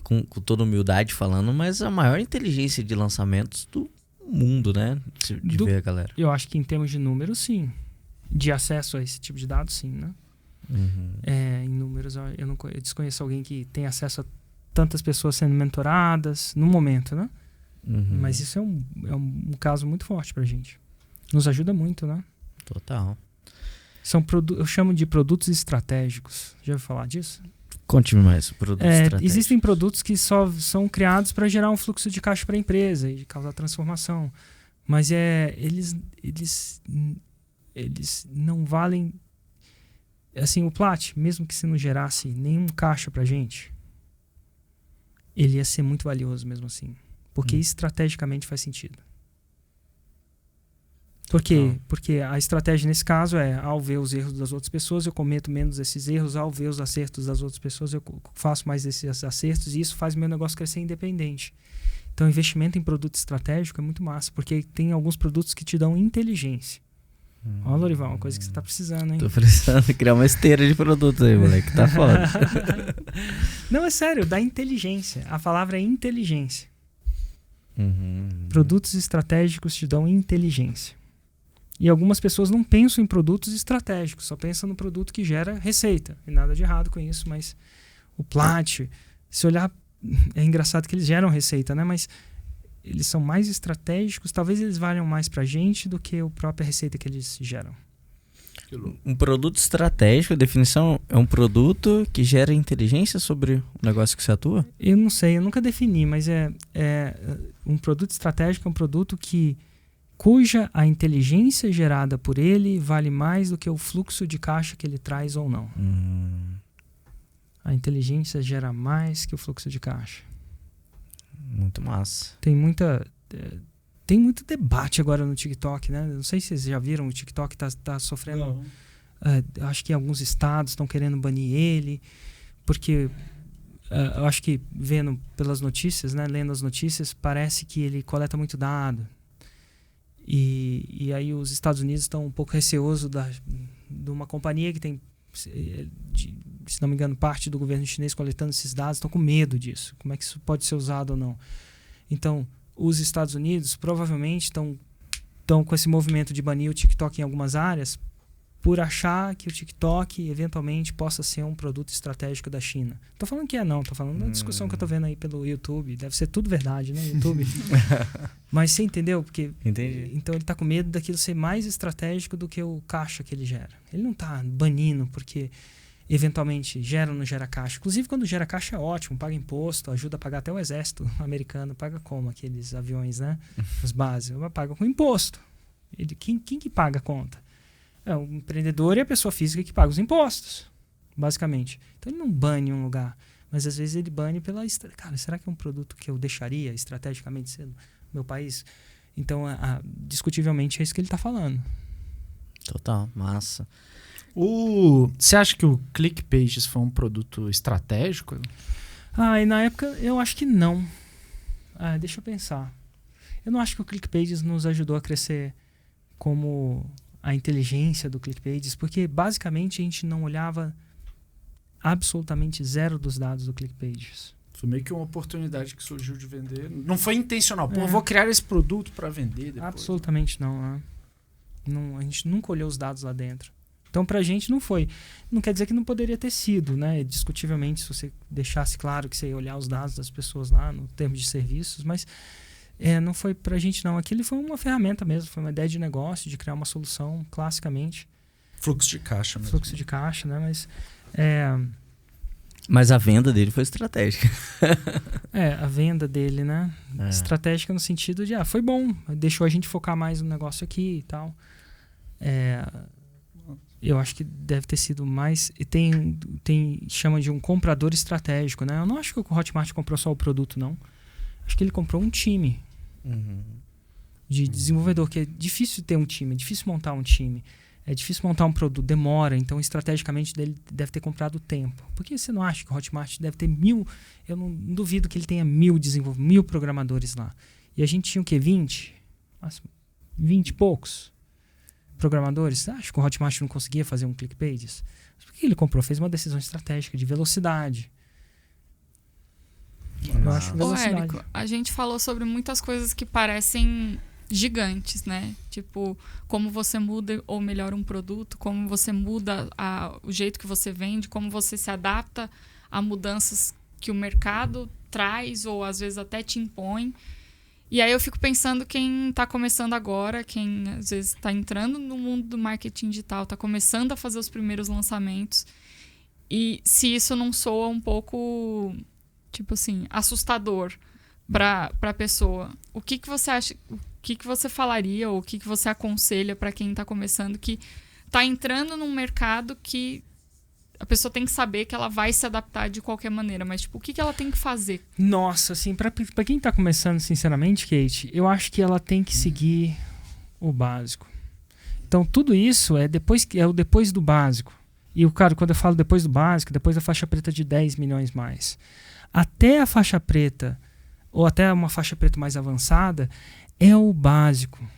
com toda humildade falando, mas a maior inteligência de lançamentos do mundo, né? De ver a galera. Eu acho que em termos de números, sim. De acesso a esse tipo de dados, sim, né? Em números, eu desconheço alguém que tem acesso a tantas pessoas sendo mentoradas no momento, né? Mas isso é um caso muito forte pra gente. Nos ajuda muito, né? Total. Eu chamo de produtos estratégicos. Já ouviu falar disso? Conte-me mais. Produtos estratégicos. Existem produtos que só são criados para gerar um fluxo de caixa para a empresa e causar transformação. Mas eles não valem... Assim, o Plat, mesmo que se não gerasse nenhum caixa pra gente, ele ia ser muito valioso mesmo assim. Porque estrategicamente faz sentido. Por quê? Porque a estratégia nesse caso ao ver os erros das outras pessoas, eu cometo menos esses erros. Ao ver os acertos das outras pessoas, eu faço mais esses acertos. E isso faz meu negócio crescer independente. Então, investimento em produto estratégico é muito massa. Porque tem alguns produtos que te dão inteligência. Ó, Lorival, uma coisa que você tá precisando, hein? Tô precisando criar uma esteira de produtos aí, moleque. Tá foda. Não, é sério, dá inteligência. A palavra é inteligência. Produtos estratégicos te dão inteligência. E algumas pessoas não pensam em produtos estratégicos, só pensam no produto que gera receita. E nada de errado com isso, mas o Plat, se olhar, é engraçado que eles geram receita, né? Mas eles são mais estratégicos, talvez eles valham mais pra gente do que a própria receita que eles geram. Um produto estratégico, a definição é um produto que gera inteligência sobre o negócio que você atua? Eu não sei, eu nunca defini, mas um produto estratégico é um produto cuja a inteligência gerada por ele vale mais do que o fluxo de caixa que ele traz ou não. A inteligência gera mais que o fluxo de caixa. Muito massa. Tem muito debate agora no TikTok, né? Não sei se vocês já viram, o TikTok tá sofrendo... acho que alguns estados estão querendo banir ele, porque eu acho que vendo pelas notícias, né? Lendo as notícias, parece que ele coleta muito dado. E aí os Estados Unidos estão um pouco receosos de uma companhia que tem, se não me engano, parte do governo chinês coletando esses dados, estão com medo disso. Como é que isso pode ser usado ou não? Então, os Estados Unidos provavelmente estão com esse movimento de banir o TikTok em algumas áreas por achar que o TikTok eventualmente possa ser um produto estratégico da China. Estou falando que não, estou falando da discussão que eu estou vendo aí pelo YouTube. Deve ser tudo verdade, né? YouTube. Mas você entendeu? Porque, entendi. Então ele está com medo daquilo ser mais estratégico do que o caixa que ele gera. Ele não está banindo porque eventualmente gera ou não gera caixa. Inclusive, quando gera caixa é ótimo, paga imposto, ajuda a pagar até o exército americano. Paga como aqueles aviões, né? Os bases. Paga com imposto. Quem que paga a conta? É o empreendedor e a pessoa física que paga os impostos, basicamente. Então ele não bane um lugar, mas às vezes ele bane pela... Cara, será que é um produto que eu deixaria estrategicamente ser no meu país? Então, discutivelmente, é isso que ele está falando. Total, massa. Você acha que o ClickPages foi um produto estratégico? E na época eu acho que não. Deixa eu pensar. Eu não acho que o ClickPages nos ajudou a crescer como a inteligência do ClickPages, porque basicamente a gente não olhava absolutamente zero dos dados do ClickPages. Foi meio que uma oportunidade que surgiu de vender. Não foi intencional. Pô, vou criar esse produto para vender depois. Absolutamente não. A gente nunca olhou os dados lá dentro. Então, pra gente não foi. Não quer dizer que não poderia ter sido, né? Discutivelmente, se você deixasse claro que você ia olhar os dados das pessoas lá no termo de serviços, mas não foi pra gente não. Aquilo foi uma ferramenta mesmo, foi uma ideia de negócio, de criar uma solução, classicamente. Fluxo de caixa mesmo. Fluxo de caixa, né? Mas a venda dele foi estratégica. A venda dele, né? Estratégica no sentido de, foi bom, deixou a gente focar mais no negócio aqui e tal. eu acho que deve ter sido mais... Chama de um comprador estratégico, né? Eu não acho que o Hotmart comprou só o produto, não. Acho que ele comprou um time de desenvolvedor, que é difícil ter um time, é difícil montar um time, é difícil montar um produto, demora. Então, estrategicamente, ele deve ter comprado tempo. Por que você não acha que o Hotmart deve ter 1000... Eu não duvido que ele tenha 1000 desenvolvedores, 1000 programadores lá. E a gente tinha o quê? 20? 20 e poucos programadores. Acho que o Hotmart não conseguia fazer um ClickPages. Mas por que ele comprou? Fez uma decisão estratégica de velocidade. Eu acho velocidade. Érico, a gente falou sobre muitas coisas que parecem gigantes, né? Tipo, como você muda ou melhora um produto, como você muda o jeito que você vende, como você se adapta a mudanças que o mercado traz ou às vezes até te impõe. E aí eu fico pensando quem está começando agora, quem às vezes está entrando no mundo do marketing digital, está começando a fazer os primeiros lançamentos, e se isso não soa um pouco, tipo assim, assustador para a pessoa. O que você acha, o que você falaria ou o que você aconselha para quem está começando, que está entrando num mercado que a pessoa tem que saber que ela vai se adaptar de qualquer maneira, mas tipo, o que ela tem que fazer? Nossa, assim, pra quem tá começando, sinceramente, Kate, eu acho que ela tem que seguir o básico. Então, tudo isso é o depois do básico. E o cara, quando eu falo depois do básico, depois da faixa preta de 10 milhões mais. Até a faixa preta, ou até uma faixa preta mais avançada, é o básico.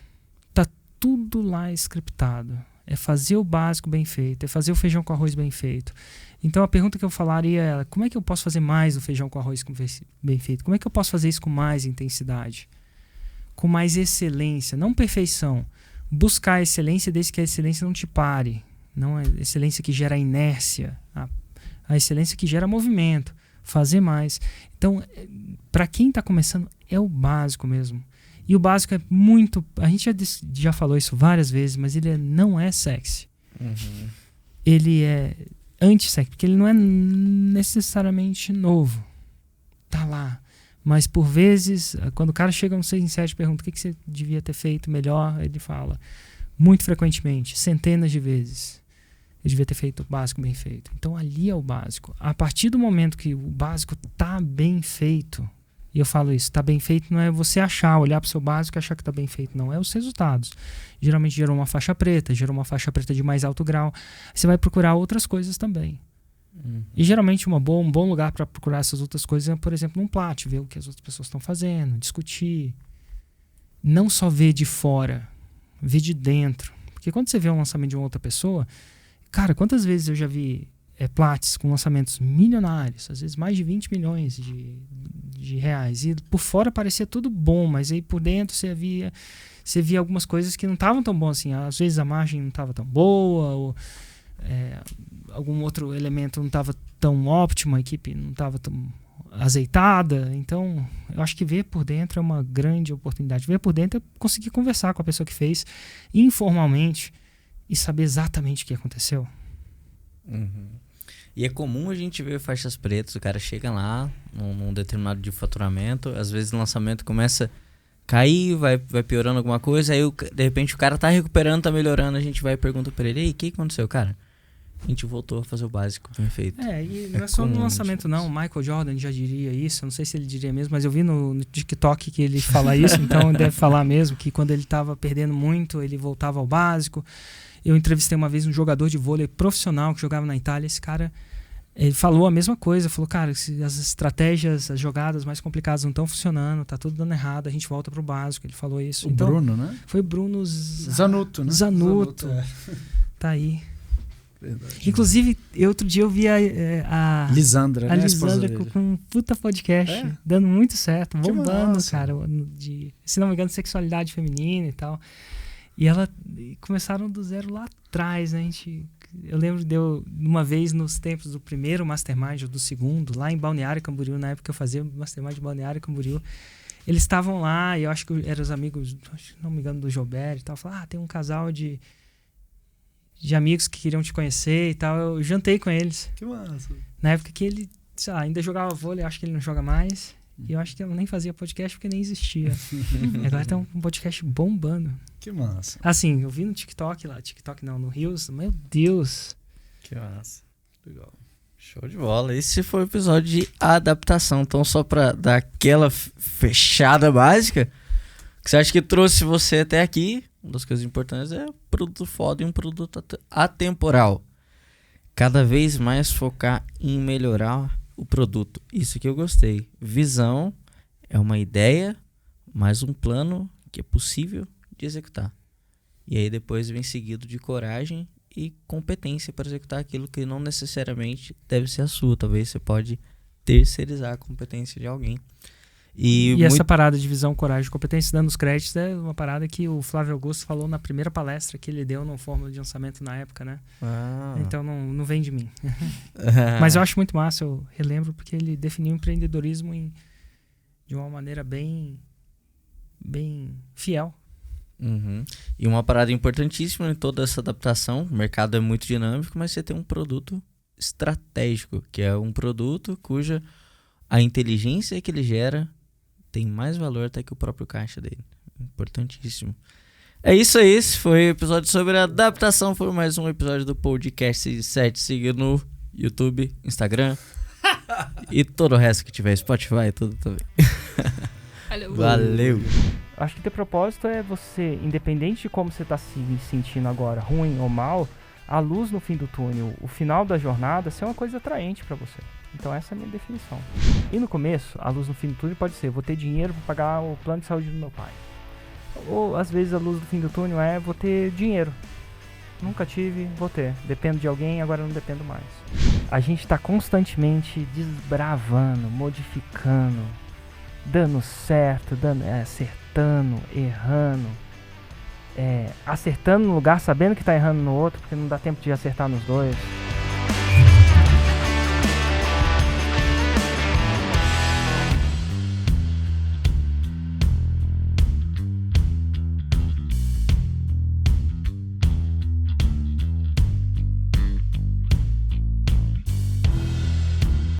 Tá tudo lá scriptado. É fazer o básico bem feito, é fazer o feijão com arroz bem feito. Então a pergunta que eu falaria é: como é que eu posso fazer mais o feijão com arroz bem feito? Como é que eu posso fazer isso com mais intensidade? Com mais excelência, não perfeição. Buscar excelência desde que a excelência não te pare. Não é excelência que gera inércia. A excelência que gera movimento. Fazer mais. Então, para quem está começando, é o básico mesmo. E o básico é muito... A gente já falou isso várias vezes, mas ele não é sexy. Ele é anti-sexy, porque ele não é necessariamente novo. Tá lá. Mas, por vezes, quando o cara chega no 6 em 7 e pergunta o que você devia ter feito melhor, ele fala, muito frequentemente, centenas de vezes, eu devia ter feito o básico bem feito. Então, ali é o básico. A partir do momento que o básico tá bem feito... E eu falo isso, tá bem feito não é você olhar para o seu básico e achar que tá bem feito, não. É os resultados. Geralmente gerou uma faixa preta de mais alto grau. Você vai procurar outras coisas também. E geralmente um bom lugar para procurar essas outras coisas é, por exemplo, num Plat, ver o que as outras pessoas estão fazendo, discutir. Não só ver de fora, ver de dentro. Porque quando você vê um lançamento de uma outra pessoa, cara, quantas vezes eu já vi Plats com lançamentos milionários, às vezes mais de 20 milhões de reais, e por fora parecia tudo bom, mas aí por dentro você via algumas coisas que não estavam tão boas assim. Às vezes a margem não estava tão boa, ou algum outro elemento não estava tão óptimo, a equipe não estava tão azeitada. Então eu acho que ver por dentro é uma grande oportunidade. Ver por dentro é conseguir conversar com a pessoa que fez informalmente e saber exatamente o que aconteceu. E é comum a gente ver faixas pretas, o cara chega lá num determinado de faturamento, às vezes o lançamento começa a cair, vai piorando alguma coisa, aí de repente o cara tá recuperando, tá melhorando, a gente vai e pergunta pra ele, ei, o que aconteceu, cara? A gente voltou a fazer o básico bem feito. E não é só no lançamento não, o Michael Jordan já diria isso, eu não sei se ele diria mesmo, mas eu vi no TikTok que ele fala isso, então deve falar mesmo, que quando ele tava perdendo muito, ele voltava ao básico. Eu entrevistei uma vez um jogador de vôlei profissional que jogava na Itália. Esse cara, ele falou a mesma coisa. Falou, cara, se as estratégias, as jogadas mais complicadas não estão funcionando, tá tudo dando errado, a gente volta pro básico. Ele falou isso. Então, Bruno, né? Foi Bruno Zanuto, né? Zanuto. Tá aí. Verdade. Inclusive, outro dia eu vi a Lisandra, a Lisandra com um puta podcast, dando muito certo, bombando, cara, se não me engano, sexualidade feminina e tal. E começaram do zero lá atrás, né? Eu lembro de uma vez nos tempos do primeiro Mastermind, ou do segundo, lá em Balneário Camboriú, na época que eu fazia Mastermind de Balneário Camboriú, eles estavam lá, e eu acho que eram os amigos, não me engano, do Gilberto e tal, falaram, tem um casal de amigos que queriam te conhecer e tal. Eu jantei com eles. Que massa. Na época que ele, sei lá, ainda jogava vôlei, acho que ele não joga mais. E eu acho que ela nem fazia podcast porque nem existia. Agora tá um podcast bombando. Que massa. Assim, eu vi no TikTok lá. TikTok não, no Reels. Meu Deus. Que massa. Legal. Show de bola. Esse foi o episódio de adaptação. Então, só pra dar aquela fechada básica, que você acha que trouxe você até aqui, uma das coisas importantes é produto foda e um produto atemporal. Cada vez mais focar em melhorar o produto. Isso que eu gostei. Visão é uma ideia, mais um plano que é possível de executar. E aí depois vem seguido de coragem e competência para executar aquilo que não necessariamente deve ser a sua. Talvez você pode terceirizar a competência de alguém. E essa parada de visão, coragem e competência, dando os créditos, é uma parada que o Flávio Augusto falou na primeira palestra que ele deu no Fórmula de Lançamento na época, né? Então não vem de mim. Mas eu acho muito massa, eu relembro, porque ele definiu o empreendedorismo de uma maneira bem fiel. Uhum. E uma parada importantíssima em toda essa adaptação, o mercado é muito dinâmico, mas você tem um produto estratégico, que é um produto cuja a inteligência que ele gera tem mais valor até que o próprio caixa dele. Importantíssimo. É isso aí, esse foi o episódio sobre adaptação, foi mais um episódio do podcast 7. Siga no YouTube, Instagram e todo o resto que tiver, Spotify, tudo também. Valeu. Acho que ter propósito é você, independente de como você está se sentindo agora, ruim ou mal, a luz no fim do túnel, o final da jornada, ser uma coisa atraente para você. Então essa é a minha definição. E no começo, a luz no fim do túnel pode ser: vou ter dinheiro para pagar o plano de saúde do meu pai. Ou às vezes a luz do fim do túnel é: vou ter dinheiro. Nunca tive, vou ter. Dependo de alguém, agora não dependo mais. A gente está constantemente desbravando, modificando, dando certo, acertando, errando, acertando no lugar, sabendo que está errando no outro, porque não dá tempo de acertar nos dois.